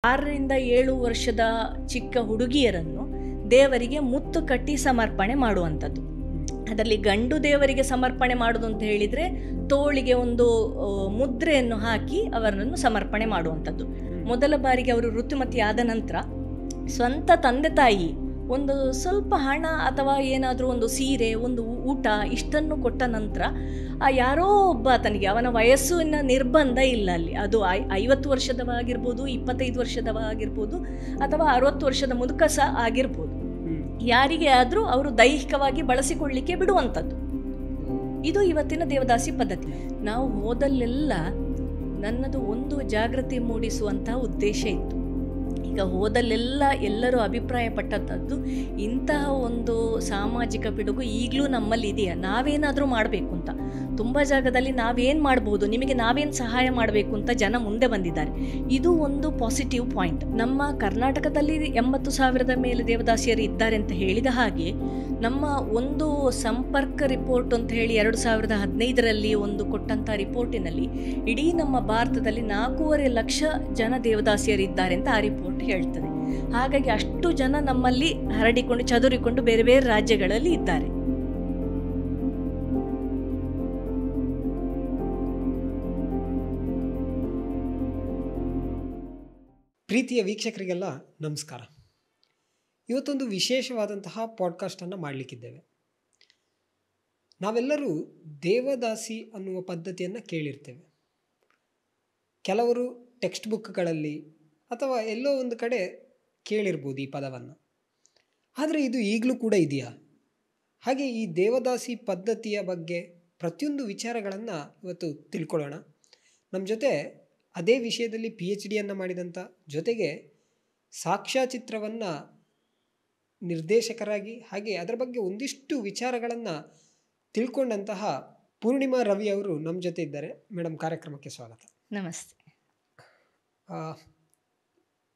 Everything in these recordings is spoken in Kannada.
6 ರಿಂದ 7 ವರ್ಷದ ಚಿಕ್ಕ ಹುಡುಗಿಯರನ್ನು ದೇವರಿಗೆ ಮುತ್ತು ಕಟ್ಟಿ ಸಮರ್ಪಣೆ ಮಾಡುವಂಥದ್ದು. ಅದರಲ್ಲಿ ಗಂಡು ದೇವರಿಗೆ ಸಮರ್ಪಣೆ ಮಾಡೋದು ಅಂತ ಹೇಳಿದರೆ ತೋಳಿಗೆ ಒಂದು ಮುದ್ರೆಯನ್ನು ಹಾಕಿ ಅವರನ್ನು ಸಮರ್ಪಣೆ ಮಾಡುವಂಥದ್ದು. ಮೊದಲ ಬಾರಿಗೆ ಅವರು ಋತುಮತಿ ಆದ ನಂತರ ಸ್ವಂತ ತಂದೆ ತಾಯಿ ಒಂದು ಸ್ವಲ್ಪ ಹಣ ಅಥವಾ ಏನಾದರೂ ಒಂದು ಸೀರೆ, ಒಂದು ಊಟ ಇಷ್ಟನ್ನು ಕೊಟ್ಟ ನಂತರ ಯಾರೋ ಒಬ್ಬ ಆತನಿಗೆ ಅವನ ವಯಸ್ಸಿನ ನಿರ್ಬಂಧ ಇಲ್ಲ ಅಲ್ಲಿ. ಅದು 50 ವರ್ಷದವ ಆಗಿರ್ಬೋದು, 25 ವರ್ಷದವ ಆಗಿರ್ಬೋದು, ಅಥವಾ 60 ವರ್ಷದ ಮುದುಕ ಸಹ ಆಗಿರ್ಬೋದು. ಯಾರಿಗೆ ಆದರೂ ಅವರು ದೈಹಿಕವಾಗಿ ಬಳಸಿಕೊಳ್ಳಲಿಕ್ಕೆ ಬಿಡುವಂಥದ್ದು. ಇದು ಇವತ್ತಿನ ದೇವದಾಸಿ ಪದ್ಧತಿ. ನಾವು ಹೋದಲ್ಲೆಲ್ಲ ನನ್ನದು ಒಂದು ಜಾಗೃತಿ ಮೂಡಿಸುವಂತಹ ಉದ್ದೇಶ ಇತ್ತು. ಈಗ ಹೋದಲ್ಲೆಲ್ಲ ಎಲ್ಲರೂ ಅಭಿಪ್ರಾಯ ಪಟ್ಟದ್ದು ಇಂತಹ ಒಂದು ಸಾಮಾಜಿಕ ಪಿಡುಗು ಈಗಲೂ ನಮ್ಮಲ್ಲಿ ಇದೆಯಾ, ನಾವೇನಾದರೂ ಮಾಡಬೇಕು ಅಂತ. ತುಂಬ ಜಾಗದಲ್ಲಿ ನಾವೇನು ಮಾಡ್ಬೋದು, ನಿಮಗೆ ನಾವೇನು ಸಹಾಯ ಮಾಡಬೇಕು ಅಂತ ಜನ ಮುಂದೆ ಬಂದಿದ್ದಾರೆ. ಇದು ಒಂದು ಪಾಸಿಟಿವ್ ಪಾಯಿಂಟ್. ನಮ್ಮ ಕರ್ನಾಟಕದಲ್ಲಿ 80,000 ಮೇಲೆ ದೇವದಾಸಿಯರು ಇದ್ದಾರೆ ಅಂತ ಹೇಳಿದ ಹಾಗೆ ನಮ್ಮ ಒಂದು ಸಂಪರ್ಕ ರಿಪೋರ್ಟ್ ಅಂತ ಹೇಳಿ 2015ರಲ್ಲಿ ಒಂದು ಕೊಟ್ಟಂಥ ರಿಪೋರ್ಟಿನಲ್ಲಿ ಇಡೀ ನಮ್ಮ ಭಾರತದಲ್ಲಿ 4.5 ಲಕ್ಷ ಜನ ದೇವದಾಸಿಯರಿದ್ದಾರೆ ಅಂತ ಆ ರಿಪೋರ್ಟ್ ಹೇಳ್ತದೆ. ಹಾಗಾಗಿ ಅಷ್ಟು ಜನ ನಮ್ಮಲ್ಲಿ ಹರಡಿಕೊಂಡು ಚದುರಿಕೊಂಡು ಬೇರೆ ಬೇರೆ ರಾಜ್ಯಗಳಲ್ಲಿ ಇದ್ದಾರೆ. ಪ್ರೀತಿಯ ವೀಕ್ಷಕರಿಗೆಲ್ಲ ನಮಸ್ಕಾರ. ಇವತ್ತೊಂದು ವಿಶೇಷವಾದಂತಹ ಪಾಡ್ಕಾಸ್ಟನ್ನು ಮಾಡಲಿಕ್ಕಿದ್ದೇವೆ. ನಾವೆಲ್ಲರೂ ದೇವದಾಸಿ ಅನ್ನುವ ಪದ್ಧತಿಯನ್ನು ಕೇಳಿರ್ತೇವೆ. ಕೆಲವರು ಟೆಕ್ಸ್ಟ್ ಬುಕ್ಗಳಲ್ಲಿ ಅಥವಾ ಎಲ್ಲೋ ಒಂದು ಕಡೆ ಕೇಳಿರ್ಬೋದು ಈ ಪದವನ್ನು. ಆದರೆ ಇದು ಈಗಲೂ ಕೂಡ ಇದೆಯಾ? ಹಾಗೆ ಈ ದೇವದಾಸಿ ಪದ್ಧತಿಯ ಬಗ್ಗೆ ಪ್ರತಿಯೊಂದು ವಿಚಾರಗಳನ್ನು ಇವತ್ತು ತಿಳ್ಕೊಳ್ಳೋಣ. ನಮ್ಮ ಜೊತೆ ಅದೇ ವಿಷಯದಲ್ಲಿ PhD ಮಾಡಿದಂಥ, ಜೊತೆಗೆ ಸಾಕ್ಷ್ಯಚಿತ್ರವನ್ನು ನಿರ್ದೇಶಕರಾಗಿ ಹಾಗೆ ಅದರ ಬಗ್ಗೆ ಒಂದಿಷ್ಟು ವಿಚಾರಗಳನ್ನು ತಿಳ್ಕೊಂಡಂತಹ ಪೂರ್ಣಿಮಾ ರವಿ ಅವರು ನಮ್ಮ ಜೊತೆ ಇದ್ದಾರೆ. ಮೇಡಮ್, ಕಾರ್ಯಕ್ರಮಕ್ಕೆ ಸ್ವಾಗತ. ನಮಸ್ತೆ.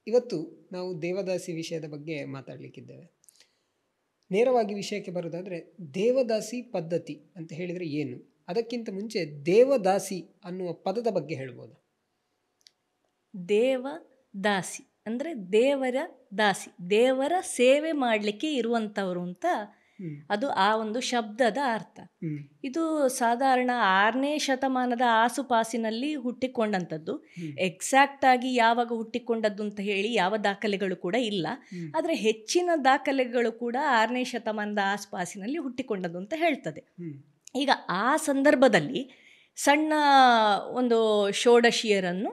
ಇವತ್ತು ನಾವು ದೇವದಾಸಿ ವಿಷಯದ ಬಗ್ಗೆ ಮಾತಾಡಲಿಕ್ಕಿದ್ದೇವೆ. ನೇರವಾಗಿ ವಿಷಯಕ್ಕೆ ಬರೋದಾದರೆ, ದೇವದಾಸಿ ಪದ್ಧತಿ ಅಂತ ಹೇಳಿದರೆ ಏನು? ಅದಕ್ಕಿಂತ ಮುಂಚೆ ದೇವದಾಸಿ ಅನ್ನುವ ಪದದ ಬಗ್ಗೆ ಹೇಳ್ಬೋದು. ದೇವದಾಸಿ ಅಂದರೆ ದೇವರ ದಾಸಿ, ದೇವರ ಸೇವೆ ಮಾಡಲಿಕ್ಕೆ ಇರುವಂಥವರು ಅಂತ ಅದು ಆ ಒಂದು ಶಬ್ದದ ಅರ್ಥ. ಇದು ಸಾಧಾರಣ 6ನೇ ಶತಮಾನದ ಆಸುಪಾಸಿನಲ್ಲಿ ಹುಟ್ಟಿಕೊಂಡಂಥದ್ದು. ಎಕ್ಸಾಕ್ಟ್ ಆಗಿ ಯಾವಾಗ ಹುಟ್ಟಿಕೊಂಡದ್ದು ಅಂತ ಹೇಳಿ ಯಾವ ದಾಖಲೆಗಳು ಕೂಡ ಇಲ್ಲ. ಆದರೆ ಹೆಚ್ಚಿನ ದಾಖಲೆಗಳು ಕೂಡ 6ನೇ ಶತಮಾನದ ಆಸುಪಾಸಿನಲ್ಲಿ ಹುಟ್ಟಿಕೊಂಡದ್ದು ಅಂತ ಹೇಳ್ತದೆ. ಈಗ ಆ ಸಂದರ್ಭದಲ್ಲಿ ಸಣ್ಣ ಒಂದು ಷೋಡಶಿಯರನ್ನು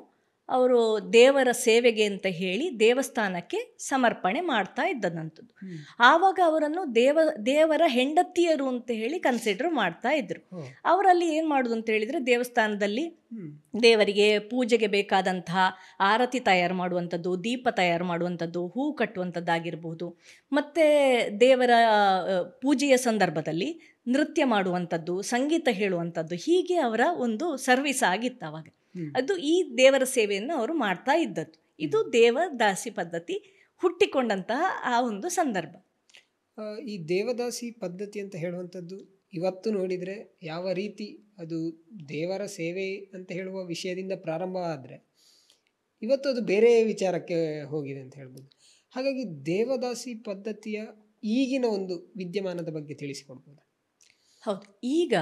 ಅವರು ದೇವರ ಸೇವೆಗೆ ಅಂತ ಹೇಳಿ ದೇವಸ್ಥಾನಕ್ಕೆ ಸಮರ್ಪಣೆ ಮಾಡ್ತಾ ಇದ್ದದಂಥದ್ದು. ಆವಾಗ ಅವರನ್ನು ದೇವರ ಹೆಂಡತಿಯರು ಅಂತ ಹೇಳಿ ಕನ್ಸಿಡರ್ ಮಾಡ್ತಾ ಇದ್ರು. ಅವರಲ್ಲಿ ಏನು ಮಾಡೋದು ಅಂತ ಹೇಳಿದರೆ, ದೇವಸ್ಥಾನದಲ್ಲಿ ದೇವರಿಗೆ ಪೂಜೆಗೆ ಬೇಕಾದಂತಹ ಆರತಿ ತಯಾರು ಮಾಡುವಂಥದ್ದು, ದೀಪ ತಯಾರು ಮಾಡುವಂಥದ್ದು, ಹೂ ಕಟ್ಟುವಂಥದ್ದಾಗಿರ್ಬೋದು, ಮತ್ತು ದೇವರ ಪೂಜೆಯ ಸಂದರ್ಭದಲ್ಲಿ ನೃತ್ಯ ಮಾಡುವಂಥದ್ದು, ಸಂಗೀತ ಹೇಳುವಂಥದ್ದು, ಹೀಗೆ ಅವರ ಒಂದು ಸರ್ವಿಸ್ ಆಗಿತ್ತು ಅವಾಗ. ಅದು ಈ ದೇವರ ಸೇವೆಯನ್ನು ಅವರು ಮಾಡ್ತಾ ಇದ್ದದ್ದು. ಇದು ದೇವದಾಸಿ ಪದ್ಧತಿ ಹುಟ್ಟಿಕೊಂಡಂತಹ ಆ ಒಂದು ಸಂದರ್ಭ. ಈ ದೇವದಾಸಿ ಪದ್ಧತಿ ಅಂತ ಹೇಳುವಂಥದ್ದು ಇವತ್ತು ನೋಡಿದರೆ ಯಾವ ರೀತಿ ಅದು ದೇವರ ಸೇವೆ ಅಂತ ಹೇಳುವ ವಿಷಯದಿಂದ ಪ್ರಾರಂಭ ಆದರೆ ಇವತ್ತು ಅದು ಬೇರೆ ವಿಚಾರಕ್ಕೆ ಹೋಗಿದೆ ಅಂತ ಹೇಳ್ಬೋದು. ಹಾಗಾಗಿ ದೇವದಾಸಿ ಪದ್ಧತಿಯ ಈಗಿನ ಒಂದು ವಿದ್ಯಮಾನದ ಬಗ್ಗೆ ತಿಳಿಸಿಕೊಡ್ಬೋದು. ಹೌದು, ಈಗ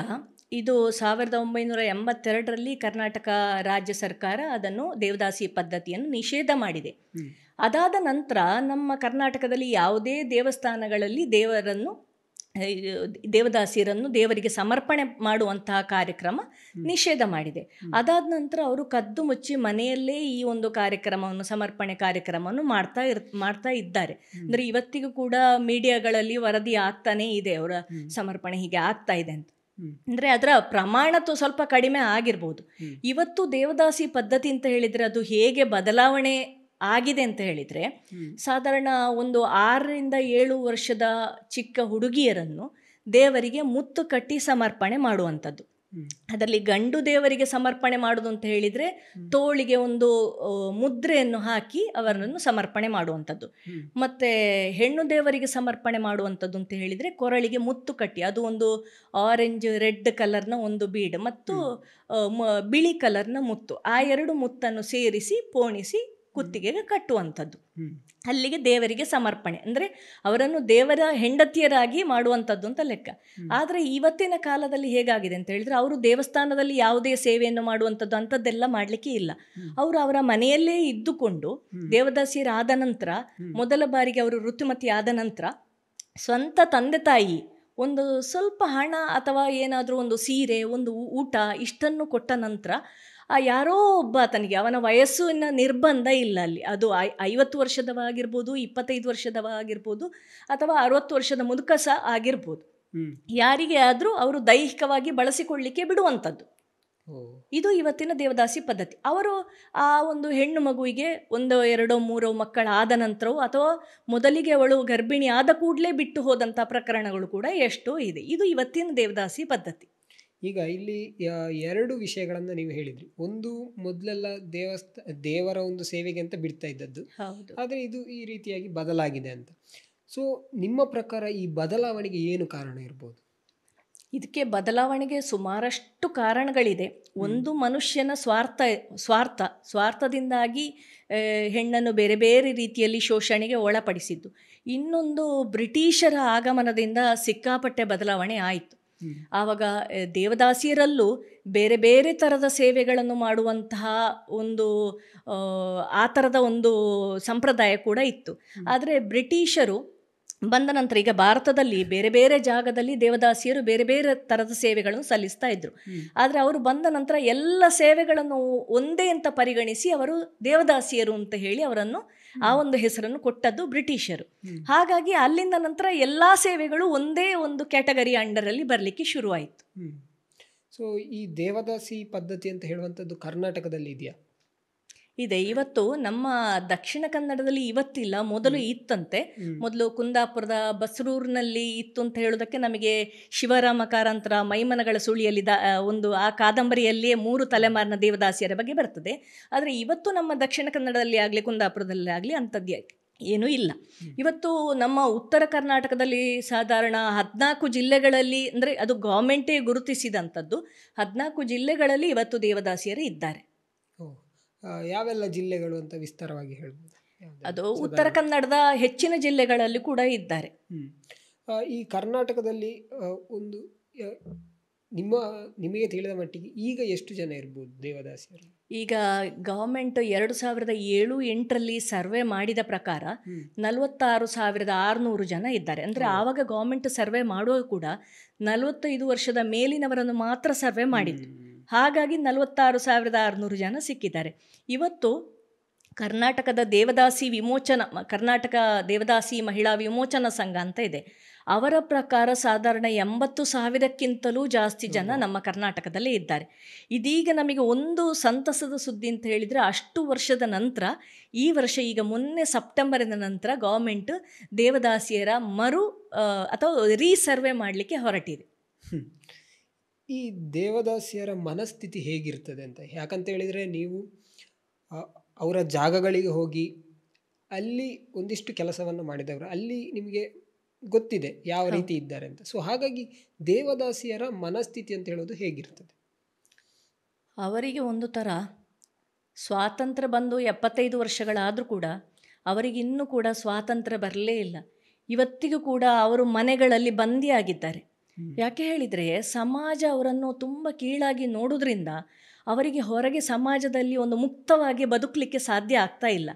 ಇದು 1982ರಲ್ಲಿ ಕರ್ನಾಟಕ ರಾಜ್ಯ ಸರ್ಕಾರ ಅದನ್ನು ದೇವದಾಸಿ ಪದ್ಧತಿಯನ್ನು ನಿಷೇಧ ಮಾಡಿದೆ. ಅದಾದ ನಂತರ ನಮ್ಮ ಕರ್ನಾಟಕದಲ್ಲಿ ಯಾವುದೇ ದೇವಸ್ಥಾನಗಳಲ್ಲಿ ದೇವದಾಸಿಯರನ್ನು ದೇವರಿಗೆ ಸಮರ್ಪಣೆ ಮಾಡುವಂತಹ ಕಾರ್ಯಕ್ರಮ ನಿಷೇಧ ಮಾಡಿದೆ. ಅದಾದ ನಂತರ ಅವರು ಕದ್ದು ಮುಚ್ಚಿ ಮನೆಯಲ್ಲೇ ಈ ಒಂದು ಕಾರ್ಯಕ್ರಮವನ್ನು, ಸಮರ್ಪಣೆ ಕಾರ್ಯಕ್ರಮವನ್ನು ಮಾಡ್ತಾ ಇದ್ದಾರೆ. ಅಂದರೆ ಇವತ್ತಿಗೂ ಕೂಡ ಮೀಡಿಯಾಗಳಲ್ಲಿ ವರದಿ ಆಗ್ತಾನೇ ಇದೆ, ಅವರ ಸಮರ್ಪಣೆ ಹೀಗೆ ಆಗ್ತಾ ಇದೆ ಅಂತ. ಅಂದರೆ ಅದರ ಪ್ರಮಾಣ ಸ್ವಲ್ಪ ಕಡಿಮೆ ಆಗಿರ್ಬೋದು. ಇವತ್ತು ದೇವದಾಸಿ ಪದ್ಧತಿ ಅಂತ ಹೇಳಿದರೆ ಅದು ಹೇಗೆ ಬದಲಾವಣೆ ಆಗಿದೆ ಅಂತ ಹೇಳಿದರೆ, ಸಾಧಾರಣ ಒಂದು 6 ರಿಂದ 7 ವರ್ಷದ ಚಿಕ್ಕ ಹುಡುಗಿಯರನ್ನು ದೇವರಿಗೆ ಮುತ್ತು ಕಟ್ಟಿ ಸಮರ್ಪಣೆ ಮಾಡುವಂಥದ್ದು. ಅದರಲ್ಲಿ ಗಂಡು ದೇವರಿಗೆ ಸಮರ್ಪಣೆ ಮಾಡೋದು ಅಂತ ಹೇಳಿದರೆ ತೋಳಿಗೆ ಒಂದು ಮುದ್ರೆಯನ್ನು ಹಾಕಿ ಅವರನ್ನು ಸಮರ್ಪಣೆ ಮಾಡುವಂಥದ್ದು. ಮತ್ತು ಹೆಣ್ಣು ದೇವರಿಗೆ ಸಮರ್ಪಣೆ ಮಾಡುವಂಥದ್ದು ಅಂತ ಹೇಳಿದರೆ ಕೊರಳಿಗೆ ಮುತ್ತು ಕಟ್ಟಿ, ಅದು ಒಂದು ಆರೆಂಜ್ ರೆಡ್ ಕಲರ್ನ ಒಂದು ಬೀಡ್ ಮತ್ತು ಬಿಳಿ ಕಲರ್ನ ಮುತ್ತು, ಆ 2 ಮುತ್ತನ್ನು ಸೇರಿಸಿ ಪೋಣಿಸಿ ಕುತ್ತಿಗೆಗೆ ಕಟ್ಟುವಂಥದ್ದು. ಹ್ಮ್. ಅಲ್ಲಿಗೆ ದೇವರಿಗೆ ಸಮರ್ಪಣೆ ಅಂದರೆ ಅವರನ್ನು ದೇವರ ಹೆಂಡತಿಯರಾಗಿ ಮಾಡುವಂಥದ್ದು ಅಂತ ಲೆಕ್ಕ. ಆದರೆ ಇವತ್ತಿನ ಕಾಲದಲ್ಲಿ ಹೇಗಾಗಿದೆ ಅಂತ ಹೇಳಿದ್ರೆ, ಅವರು ದೇವಸ್ಥಾನದಲ್ಲಿ ಯಾವುದೇ ಸೇವೆಯನ್ನು ಮಾಡುವಂಥದ್ದು ಅಂಥದ್ದೆಲ್ಲ ಮಾಡಲಿಕ್ಕೆ ಇಲ್ಲ. ಅವರು ಅವರ ಮನೆಯಲ್ಲೇ ಇದ್ದುಕೊಂಡು ದೇವದಾಸಿಯರಾದ ನಂತರ, ಮೊದಲ ಬಾರಿಗೆ ಅವರು ಋತುಮತಿ ಆದ ನಂತರ ಸ್ವಂತ ತಂದೆ ತಾಯಿ ಒಂದು ಸ್ವಲ್ಪ ಹಣ ಅಥವಾ ಏನಾದರೂ ಒಂದು ಸೀರೆ, ಒಂದು ಊಟ ಇಷ್ಟನ್ನು ಕೊಟ್ಟ ನಂತರ ಯಾರೋ ಒಬ್ಬ ಆತನಿಗೆ, ಅವನ ವಯಸ್ಸಿನ ನಿರ್ಬಂಧ ಇಲ್ಲ ಅಲ್ಲಿ, ಅದು 50 ವರ್ಷದವ ಆಗಿರ್ಬೋದು, 25 ವರ್ಷದವ ಆಗಿರ್ಬೋದು, ಅಥವಾ 60 ವರ್ಷದ ಮುದುಕ ಸಹ ಆಗಿರ್ಬೋದು, ಯಾರಿಗೆ ಆದರೂ ಅವರು ದೈಹಿಕವಾಗಿ ಬಳಸಿಕೊಳ್ಳಿಕ್ಕೆ ಬಿಡುವಂಥದ್ದು. ಇದು ಇವತ್ತಿನ ದೇವದಾಸಿ ಪದ್ಧತಿ. ಅವರು ಆ ಒಂದು ಹೆಣ್ಣು ಮಗುವಿಗೆ 1, 2, 3 ಮಕ್ಕಳಾದ ನಂತರವೋ ಅಥವಾ ಮೊದಲಿಗೆ ಅವಳು ಗರ್ಭಿಣಿ ಆದ ಕೂಡಲೇ ಬಿಟ್ಟು ಹೋದಂಥ ಪ್ರಕರಣಗಳು ಕೂಡ ಎಷ್ಟೋ ಇದೆ. ಇದು ಇವತ್ತಿನ ದೇವದಾಸಿ ಪದ್ಧತಿ. ಈಗ ಇಲ್ಲಿ 2 ವಿಷಯಗಳನ್ನು ನೀವು ಹೇಳಿದ್ರಿ. ಒಂದು, ಮೊದಲೆಲ್ಲ ದೇವರ ಒಂದು ಸೇವೆಗೆ ಅಂತ ಬಿಡ್ತಾ ಇದ್ದದ್ದು, ಆದರೆ ಇದು ಈ ರೀತಿಯಾಗಿ ಬದಲಾಗಿದೆ ಅಂತ. ಸೊ ನಿಮ್ಮ ಪ್ರಕಾರ ಈ ಬದಲಾವಣೆಗೆ ಏನು ಕಾರಣ ಇರ್ಬೋದು? ಇದಕ್ಕೆ ಬದಲಾವಣೆಗೆ ಸುಮಾರಷ್ಟು ಕಾರಣಗಳಿದೆ. ಒಂದು, ಮನುಷ್ಯನ ಸ್ವಾರ್ಥದಿಂದಾಗಿ ಹೆಣ್ಣನ್ನು ಬೇರೆ ಬೇರೆ ರೀತಿಯಲ್ಲಿ ಶೋಷಣೆಗೆ ಒಳಪಡಿಸಿದ್ದು. ಇನ್ನೊಂದು, ಬ್ರಿಟಿಷರ ಆಗಮನದಿಂದ ಸಿಕ್ಕಾಪಟ್ಟೆ ಬದಲಾವಣೆ ಆಯಿತು. ಆವಾಗ ದೇವದಾಸಿಯರಲ್ಲೂ ಬೇರೆ ಬೇರೆ ಥರದ ಸೇವೆಗಳನ್ನು ಮಾಡುವಂತಹ ಒಂದು ಆ ಥರದ ಒಂದು ಸಂಪ್ರದಾಯ ಕೂಡ ಇತ್ತು. ಆದರೆ ಬ್ರಿಟಿಷರು ಬಂದ ನಂತರ ಈಗ ಭಾರತದಲ್ಲಿ ಬೇರೆ ಬೇರೆ ಜಾಗದಲ್ಲಿ ದೇವದಾಸಿಯರು ಬೇರೆ ಬೇರೆ ಥರದ ಸೇವೆಗಳನ್ನು ಸಲ್ಲಿಸ್ತಾ ಇದ್ರು. ಆದರೆ ಅವರು ಬಂದ ನಂತರ ಎಲ್ಲ ಸೇವೆಗಳನ್ನು ಒಂದೇ ಅಂತ ಪರಿಗಣಿಸಿ ಅವರು ದೇವದಾಸಿಯರು ಅಂತ ಹೇಳಿ ಅವರನ್ನು ಆ ಒಂದು ಹೆಸರನ್ನು ಕೊಟ್ಟದ್ದು ಬ್ರಿಟಿಷರು. ಹಾಗಾಗಿ ಅಲ್ಲಿಂದ ನಂತರ ಎಲ್ಲ ಸೇವೆಗಳು ಒಂದೇ ಒಂದು ಕ್ಯಾಟಗರಿ ಅಂಡರಲ್ಲಿ ಬರಲಿಕ್ಕೆ ಶುರುವಾಯಿತು. ಸೊ ಈ ದೇವದಾಸಿ ಪದ್ಧತಿ ಅಂತ ಹೇಳುವಂಥದ್ದು ಕರ್ನಾಟಕದಲ್ಲಿ ಇದೆಯಾ? ಇದೆ. ಇವತ್ತು ನಮ್ಮ ದಕ್ಷಿಣ ಕನ್ನಡದಲ್ಲಿ ಇವತ್ತಿಲ್ಲ, ಮೊದಲು ಇತ್ತಂತೆ. ಮೊದಲು ಕುಂದಾಪುರದ ಬಸರೂರಿನಲ್ಲಿ ಇತ್ತು ಅಂತ ಹೇಳೋದಕ್ಕೆ ನಮಗೆ ಶಿವರಾಮ ಕಾರಂತರ ಮೈಮನಗಳ ಸುಳಿಯಲ್ಲಿ ಒಂದು ಆ ಕಾದಂಬರಿಯಲ್ಲಿಯೇ 3 ತಲೆಮಾರಿನ ದೇವದಾಸಿಯರ ಬಗ್ಗೆ ಬರ್ತದೆ. ಆದರೆ ಇವತ್ತು ನಮ್ಮ ದಕ್ಷಿಣ ಕನ್ನಡದಲ್ಲಿ ಆಗಲಿ ಕುಂದಾಪುರದಲ್ಲಿ ಆಗಲಿ ಅಂಥದ್ದು ಏನೂ ಇಲ್ಲ. ಇವತ್ತು ನಮ್ಮ ಉತ್ತರ ಕರ್ನಾಟಕದಲ್ಲಿ ಸಾಧಾರಣ 14 ಜಿಲ್ಲೆಗಳಲ್ಲಿ, ಅಂದರೆ ಅದು ಗೌರ್ಮೆಂಟೇ ಗುರುತಿಸಿದಂಥದ್ದು 14 ಜಿಲ್ಲೆಗಳಲ್ಲಿ ಇವತ್ತು ದೇವದಾಸಿಯರು ಇದ್ದಾರೆ. ಯಾವೆಲ್ಲ ಜಿಲ್ಲೆಗಳು ಅಂತ ವಿಸ್ತಾರವಾಗಿ ಹೇಳ್ಬೋದು? ಅದು ಉತ್ತರ ಕನ್ನಡದ ಹೆಚ್ಚಿನ ಜಿಲ್ಲೆಗಳಲ್ಲಿ ಕೂಡ ಇದ್ದಾರೆ. ಈ ಕರ್ನಾಟಕದಲ್ಲಿ ಒಂದು ನಿಮಗೆ ತಿಳಿದ ಮಟ್ಟಿಗೆ ಈಗ ಎಷ್ಟು ಜನ ಇರ್ಬೋದು ದೇವದಾಸಿಯರು? ಈಗ ಗವರ್ಮೆಂಟ್ 2007-8ರಲ್ಲಿ ಸರ್ವೆ ಮಾಡಿದ ಪ್ರಕಾರ 46,600 ಜನ ಇದ್ದಾರೆ. ಅಂದರೆ ಆವಾಗ ಗವರ್ಮೆಂಟ್ ಸರ್ವೆ ಮಾಡುವಾಗ ಕೂಡ 45 ವರ್ಷದ ಮೇಲಿನವರನ್ನು ಮಾತ್ರ ಸರ್ವೆ ಮಾಡಿತ್ತು. ಹಾಗಾಗಿ 46,600 ಜನ ಸಿಕ್ಕಿದ್ದಾರೆ. ಇವತ್ತು ಕರ್ನಾಟಕ ದೇವದಾಸಿ ಮಹಿಳಾ ವಿಮೋಚನಾ ಸಂಘ ಅಂತ ಇದೆ. ಅವರ ಪ್ರಕಾರ ಸಾಧಾರಣ 80,000ಕ್ಕಿಂತಲೂ ಜಾಸ್ತಿ ಜನ ನಮ್ಮ ಕರ್ನಾಟಕದಲ್ಲೇ ಇದ್ದಾರೆ. ಇದೀಗ ನಮಗೆ ಒಂದು ಸಂತಸದ ಸುದ್ದಿ ಅಂತ ಹೇಳಿದರೆ, ಅಷ್ಟು ವರ್ಷದ ನಂತರ ಈ ವರ್ಷ ಈಗ ಮೊನ್ನೆ ಸೆಪ್ಟೆಂಬರಿನ ನಂತರ ಗವರ್ಮೆಂಟ್ ದೇವದಾಸಿಯರ ಅಥವಾ ರೀಸರ್ವೆ ಮಾಡಲಿಕ್ಕೆ ಹೊರಟಿದೆ. ಈ ದೇವದಾಸಿಯರ ಮನಸ್ಥಿತಿ ಹೇಗಿರ್ತದೆ ಅಂತ, ಯಾಕಂತ ಹೇಳಿದರೆ ನೀವು ಅವರ ಜಾಗಗಳಿಗೆ ಹೋಗಿ ಅಲ್ಲಿ ಒಂದಿಷ್ಟು ಕೆಲಸವನ್ನು ಮಾಡಿದವರು, ಅಲ್ಲಿ ನಿಮಗೆ ಗೊತ್ತಿದೆ ಯಾವ ರೀತಿ ಇದ್ದಾರೆ ಅಂತ. ಸೊ ಹಾಗಾಗಿ ದೇವದಾಸಿಯರ ಮನಸ್ಥಿತಿ ಅಂತ ಹೇಳೋದು ಹೇಗಿರ್ತದೆ? ಅವರಿಗೆ ಒಂದು ಥರ ಸ್ವಾತಂತ್ರ್ಯ ಬಂದು 75 ವರ್ಷಗಳಾದರೂ ಕೂಡ ಅವರಿಗೆ ಇನ್ನೂ ಕೂಡ ಸ್ವಾತಂತ್ರ್ಯ ಬರಲೇ ಇಲ್ಲ. ಇವತ್ತಿಗೂ ಕೂಡ ಅವರು ಮನೆಗಳಲ್ಲಿ ಬಂದಿಯಾಗಿದ್ದಾರೆ. ಯಾಕೆ ಹೇಳಿದರೆ, ಸಮಾಜ ಅವರನ್ನು ತುಂಬ ಕೀಳಾಗಿ ನೋಡೋದ್ರಿಂದ ಅವರಿಗೆ ಹೊರಗೆ ಸಮಾಜದಲ್ಲಿ ಒಂದು ಮುಕ್ತವಾಗಿ ಬದುಕಲಿಕ್ಕೆ ಸಾಧ್ಯ ಆಗ್ತಾ ಇಲ್ಲ,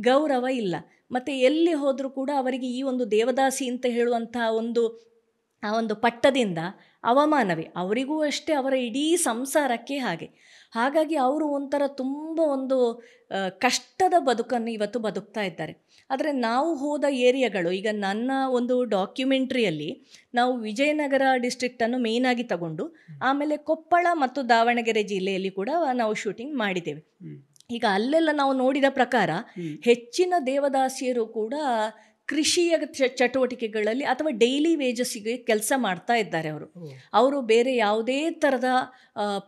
ಗೌರವ ಇಲ್ಲ. ಮತ್ತು ಎಲ್ಲಿ ಹೋದರೂ ಕೂಡ ಅವರಿಗೆ ಈ ಒಂದು ದೇವದಾಸಿ ಅಂತ ಹೇಳುವಂತಹ ಆ ಒಂದು ಪಟ್ಟದಿಂದ ಅವಮಾನವೇ. ಅವರಿಗೂ ಅಷ್ಟೇ, ಅವರ ಇಡೀ ಸಂಸಾರಕ್ಕೆ ಹಾಗೆ. ಹಾಗಾಗಿ ಅವರು ಒಂಥರ ತುಂಬ ಒಂದು ಕಷ್ಟದ ಬದುಕನ್ನು ಇವತ್ತು ಬದುಕ್ತಾ ಇದ್ದಾರೆ. ಆದರೆ ನಾವು ಹೋದ ಏರಿಯಾಗಳು, ಈಗ ನನ್ನ ಒಂದು ಡಾಕ್ಯುಮೆಂಟ್ರಿಯಲ್ಲಿ ನಾವು ವಿಜಯನಗರ ಡಿಸ್ಟ್ರಿಕ್ಟನ್ನು ಮೇಯ್ನಾಗಿ ತಗೊಂಡು ಆಮೇಲೆ ಕೊಪ್ಪಳ ಮತ್ತು ದಾವಣಗೆರೆ ಜಿಲ್ಲೆಯಲ್ಲಿ ಕೂಡ ನಾವು ಶೂಟಿಂಗ್ ಮಾಡಿದ್ದೇವೆ. ಈಗ ಅಲ್ಲೆಲ್ಲ ನಾವು ನೋಡಿದ ಪ್ರಕಾರ ಹೆಚ್ಚಿನ ದೇವದಾಸಿಯರು ಕೂಡ ಕೃಷಿಯ ಚಟುವಟಿಕೆಗಳಲ್ಲಿ ಅಥವಾ ಡೈಲಿ ವೇಜಸ್ಸಿಗೆ ಕೆಲಸ ಮಾಡ್ತಾ ಇದ್ದಾರೆ. ಅವರು ಬೇರೆ ಯಾವುದೇ ಥರದ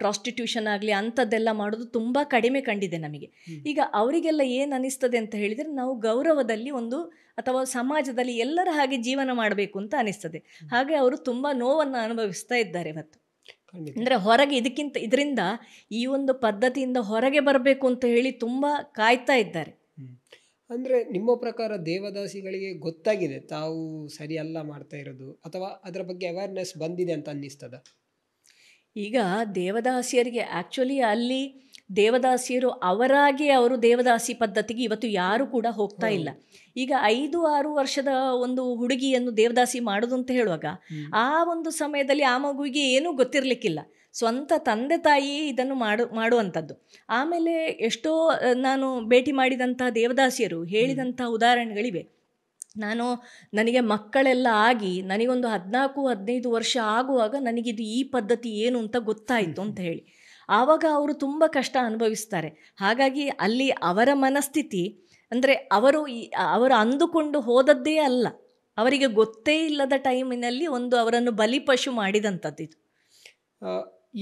ಪ್ರಾಸ್ಟಿಟ್ಯೂಷನ್ ಆಗಲಿ ಅಂಥದ್ದೆಲ್ಲ ಮಾಡೋದು ತುಂಬ ಕಡಿಮೆ ಕಂಡಿದೆ ನಮಗೆ. ಈಗ ಅವರಿಗೆಲ್ಲ ಏನು ಅನಿಸ್ತದೆ ಅಂತ ಹೇಳಿದರೆ, ನಾವು ಗೌರವದಲ್ಲಿ ಅಥವಾ ಸಮಾಜದಲ್ಲಿ ಎಲ್ಲರ ಹಾಗೆ ಜೀವನ ಮಾಡಬೇಕು ಅಂತ ಅನಿಸ್ತದೆ. ಹಾಗೆ ಅವರು ತುಂಬ ನೋವನ್ನು ಅನುಭವಿಸ್ತಾ ಇದ್ದಾರೆ ಇವತ್ತು. ಅಂದರೆ ಹೊರಗೆ ಇದರಿಂದ ಈ ಒಂದು ಪದ್ಧತಿಯಿಂದ ಹೊರಗೆ ಬರಬೇಕು ಅಂತ ಹೇಳಿ ತುಂಬ ಕಾಯ್ತಾ ಇದ್ದಾರೆ. ಅಂದರೆ ನಿಮ್ಮ ಪ್ರಕಾರ ದೇವದಾಸಿಗಳಿಗೆ ಗೊತ್ತಾಗಿದೆ ತಾವು ಸರಿಯಲ್ಲ ಮಾಡ್ತಾ ಇರೋದು, ಅಥವಾ ಅದರ ಬಗ್ಗೆ ಅವೇರ್ನೆಸ್ ಬಂದಿದೆ ಅಂತ ಅನ್ನಿಸ್ತದ? ಈಗ ದೇವದಾಸಿಯರಿಗೆ ಆ್ಯಕ್ಚುಲಿ ಅಲ್ಲಿ ದೇವದಾಸಿಯರು ಅವರಾಗಿ ಅವರು ದೇವದಾಸಿ ಪದ್ಧತಿಗೆ ಇವತ್ತು ಯಾರು ಕೂಡ ಹೋಗ್ತಾ ಇಲ್ಲ. ಈಗ 5-6 ವರ್ಷದ ಒಂದು ಹುಡುಗಿಯನ್ನು ದೇವದಾಸಿ ಮಾಡೋದು ಅಂತ ಹೇಳುವಾಗ ಆ ಒಂದು ಸಮಯದಲ್ಲಿ ಆ ಮಗುವಿಗೆ ಏನೂ ಗೊತ್ತಿರಲಿಕ್ಕಿಲ್ಲ. ಸ್ವಂತ ತಂದೆ ತಾಯಿ ಇದನ್ನು ಮಾಡುವಂಥದ್ದು. ಆಮೇಲೆ ಎಷ್ಟೋ ನಾನು ಭೇಟಿ ಮಾಡಿದಂಥ ದೇವದಾಸಿಯರು ಹೇಳಿದಂಥ ಉದಾಹರಣೆಗಳಿವೆ. ನನಗೆ ಮಕ್ಕಳೆಲ್ಲ ಆಗಿ ನನಗೊಂದು 14-15 ವರ್ಷ ಆಗುವಾಗ ನನಗಿದು ಈ ಪದ್ಧತಿ ಏನು ಅಂತ ಗೊತ್ತಾಯಿತು ಅಂತ ಹೇಳಿ. ಆವಾಗ ಅವರು ತುಂಬ ಕಷ್ಟ ಅನುಭವಿಸ್ತಾರೆ. ಹಾಗಾಗಿ ಅಲ್ಲಿ ಅವರ ಮನಸ್ಥಿತಿ ಅಂದರೆ ಅವರು ಅಂದುಕೊಂಡು ಹೋದದ್ದೇ ಅಲ್ಲ, ಅವರಿಗೆ ಗೊತ್ತೇ ಇಲ್ಲದ ಟೈಮಿನಲ್ಲಿ ಅವರನ್ನು ಬಲಿಪಶು ಮಾಡಿದಂಥದ್ದು ಇದು.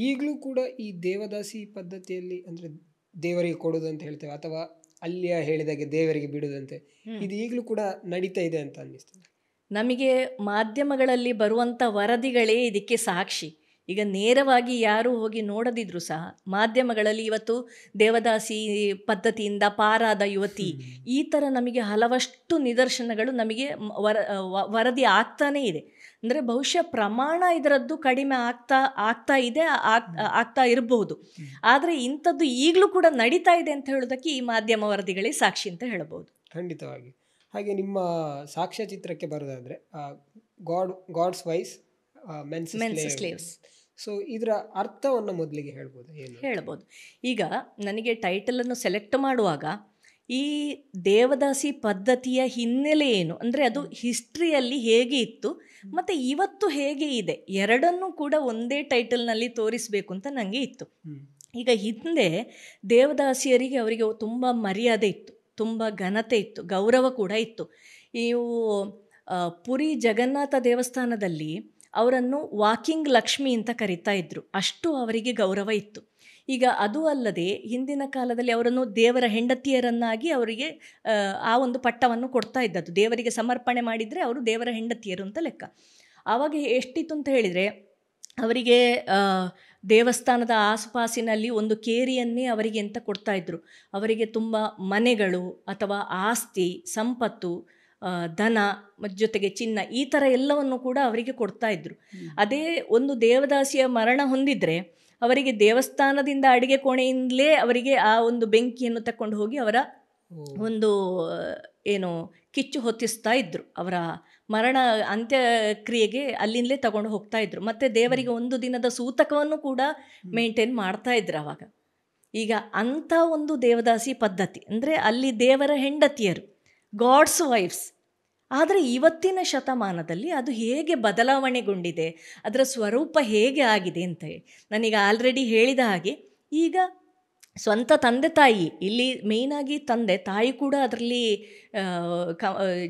ಈಗಲೂ ಕೂಡ ಈ ದೇವದಾಸಿ ಪದ್ಧತಿಯಲ್ಲಿ ಅಂದರೆ ದೇವರಿಗೆ ಕೊಡೋದು ಅಂತ ಹೇಳ್ತೇವೆ, ಅಥವಾ ಅಲ್ಲಿಯ ಹೇಳಿದಾಗೆ ದೇವರಿಗೆ ಬಿಡುದಂತೆ, ಇದು ಈಗಲೂ ಕೂಡ ನಡೀತಾ ಇದೆ ಅಂತ ಅನ್ನಿಸ್ತದೆ. ನಮಗೆ ಮಾಧ್ಯಮಗಳಲ್ಲಿ ಬರುವಂಥ ವರದಿಗಳೇ ಇದಕ್ಕೆ ಸಾಕ್ಷಿ. ಈಗ ನೇರವಾಗಿ ಯಾರೂ ಹೋಗಿ ನೋಡದಿದ್ರೂ ಸಹ ಮಾಧ್ಯಮಗಳಲ್ಲಿ ಇವತ್ತು ದೇವದಾಸಿ ಪದ್ಧತಿಯಿಂದ ಪಾರಾದ ಯುವತಿ, ಈ ಥರ ನಮಗೆ ಹಲವಷ್ಟು ನಿದರ್ಶನಗಳು ನಮಗೆ ವರದಿ ಆಗ್ತಾನೇ ಇದೆ. ಅಂದರೆ ಬಹುಶಃ ಪ್ರಮಾಣ ಇದರದ್ದು ಕಡಿಮೆ ಆಗ್ತಾ ಇರಬಹುದು, ಆದರೆ ಇಂಥದ್ದು ಈಗಲೂ ಕೂಡ ನಡೀತಾ ಇದೆ ಅಂತ ಹೇಳೋದಕ್ಕೆ ಈ ಮಾಧ್ಯಮ ವರದಿಗಳೇ ಸಾಕ್ಷಿ ಅಂತ ಹೇಳಬಹುದು. ಖಂಡಿತವಾಗಿ. ಹಾಗೆ ನಿಮ್ಮ ಸಾಕ್ಷ್ಯಚಿತ್ರಕ್ಕೆ ಬರೋದಾದರೆ gods wise men's slaves, so ಇದರ ಅರ್ಥವನ್ನು ಮೊದಲಿಗೆ ಹೇಳ್ಬೋದು? ಈಗ ನನಗೆ ಟೈಟಲನ್ನು ಸೆಲೆಕ್ಟ್ ಮಾಡುವಾಗ ಈ ದೇವದಾಸಿ ಪದ್ಧತಿಯ ಹಿನ್ನೆಲೆ ಏನು, ಅಂದರೆ ಅದು ಹಿಸ್ಟ್ರಿಯಲ್ಲಿ ಹೇಗೆ ಇತ್ತು ಮತ್ತು ಇವತ್ತು ಹೇಗೆ ಇದೆ, ಎರಡನ್ನೂ ಕೂಡ ಒಂದೇ ಟೈಟಲ್ನಲ್ಲಿ ತೋರಿಸಬೇಕು ಅಂತ ನನಗೆ ಇತ್ತು. ಈಗ ಹಿಂದೆ ದೇವದಾಸಿಯರಿಗೆ ಅವರಿಗೆ ತುಂಬ ಮರ್ಯಾದೆ ಇತ್ತು, ತುಂಬ ಘನತೆ ಇತ್ತು, ಗೌರವ ಕೂಡ ಇತ್ತು. ಇವು ಪುರಿ ಜಗನ್ನಾಥ ದೇವಸ್ಥಾನದಲ್ಲಿ ಅವರನ್ನು ವಾಕಿಂಗ್ ಲಕ್ಷ್ಮಿ ಅಂತ ಕರೀತಾ ಇದ್ರು, ಅಷ್ಟು ಅವರಿಗೆ ಗೌರವ ಇತ್ತು. ಈಗ ಅದು ಅಲ್ಲದೆ ಹಿಂದಿನ ಕಾಲದಲ್ಲಿ ಅವರನ್ನು ದೇವರ ಹೆಂಡತಿಯರನ್ನಾಗಿ ಅವರಿಗೆ ಆ ಒಂದು ಪಟ್ಟವನ್ನು ಕೊಡ್ತಾ ಇದ್ದದ್ದು. ದೇವರಿಗೆ ಸಮರ್ಪಣೆ ಮಾಡಿದರೆ ಅವರು ದೇವರ ಹೆಂಡತಿಯರು ಅಂತ ಲೆಕ್ಕ. ಆವಾಗ ಎಷ್ಟಿತ್ತು ಅಂತ ಹೇಳಿದರೆ, ಅವರಿಗೆ ದೇವಸ್ಥಾನದ ಆಸುಪಾಸಿನಲ್ಲಿ ಒಂದು ಕೇರಿಯನ್ನೇ ಅವರಿಗೆ ಅಂತ ಕೊಡ್ತಾಯಿದ್ರು. ಅವರಿಗೆ ತುಂಬ ಮನೆಗಳು ಅಥವಾ ಆಸ್ತಿ ಸಂಪತ್ತು, ಧನ ಜೊತೆಗೆ ಚಿನ್ನ, ಈ ಥರ ಎಲ್ಲವನ್ನು ಕೂಡ ಅವರಿಗೆ ಕೊಡ್ತಾ ಇದ್ರು. ಅದೇ ಒಂದು ದೇವದಾಸಿಯ ಮರಣ ಹೊಂದಿದರೆ ಅವರಿಗೆ ದೇವಸ್ಥಾನದಿಂದ ಅಡಿಗೆ ಕೋಣೆಯಿಂದಲೇ ಅವರಿಗೆ ಆ ಒಂದು ಬೆಂಕಿಯನ್ನು ತಕೊಂಡು ಹೋಗಿ ಅವರ ಒಂದು ಕಿಚ್ಚು ಹೊತ್ತಿಸ್ತಾ ಇದ್ರು. ಅವರ ಮರಣ ಅಂತ್ಯಕ್ರಿಯೆಗೆ ಅಲ್ಲಿಂದಲೇ ತಗೊಂಡು ಹೋಗ್ತಾ ಇದ್ರು. ಮತ್ತು ದೇವರಿಗೆ ಒಂದು ದಿನದ ಸೂತಕವನ್ನು ಕೂಡ ಮೇಂಟೈನ್ ಮಾಡ್ತಾ ಇದ್ರು ಅವಾಗ. ಈಗ ಅಂಥ ಒಂದು ದೇವದಾಸಿ ಪದ್ಧತಿ ಅಂದರೆ ಅಲ್ಲಿ ದೇವರ ಹೆಂಡತಿಯರು, ಗಾಡ್ಸ್ ವೈಫ್ಸ್. ಆದರೆ ಇವತ್ತಿನ ಶತಮಾನದಲ್ಲಿ ಅದು ಹೇಗೆ ಬದಲಾವಣೆಗೊಂಡಿದೆ, ಅದರ ಸ್ವರೂಪ ಹೇಗೆ ಆಗಿದೆ ಅಂತ ಹೇಳಿ ನಾನೀಗ ಆಲ್ರೆಡಿ ಹೇಳಿದ ಹಾಗೆ, ಈಗ ಸ್ವಂತ ತಂದೆ ತಾಯಿ, ಇಲ್ಲಿ ಮೇಯ್ನಾಗಿ ತಂದೆ ತಾಯಿ ಕೂಡ ಅದರಲ್ಲಿ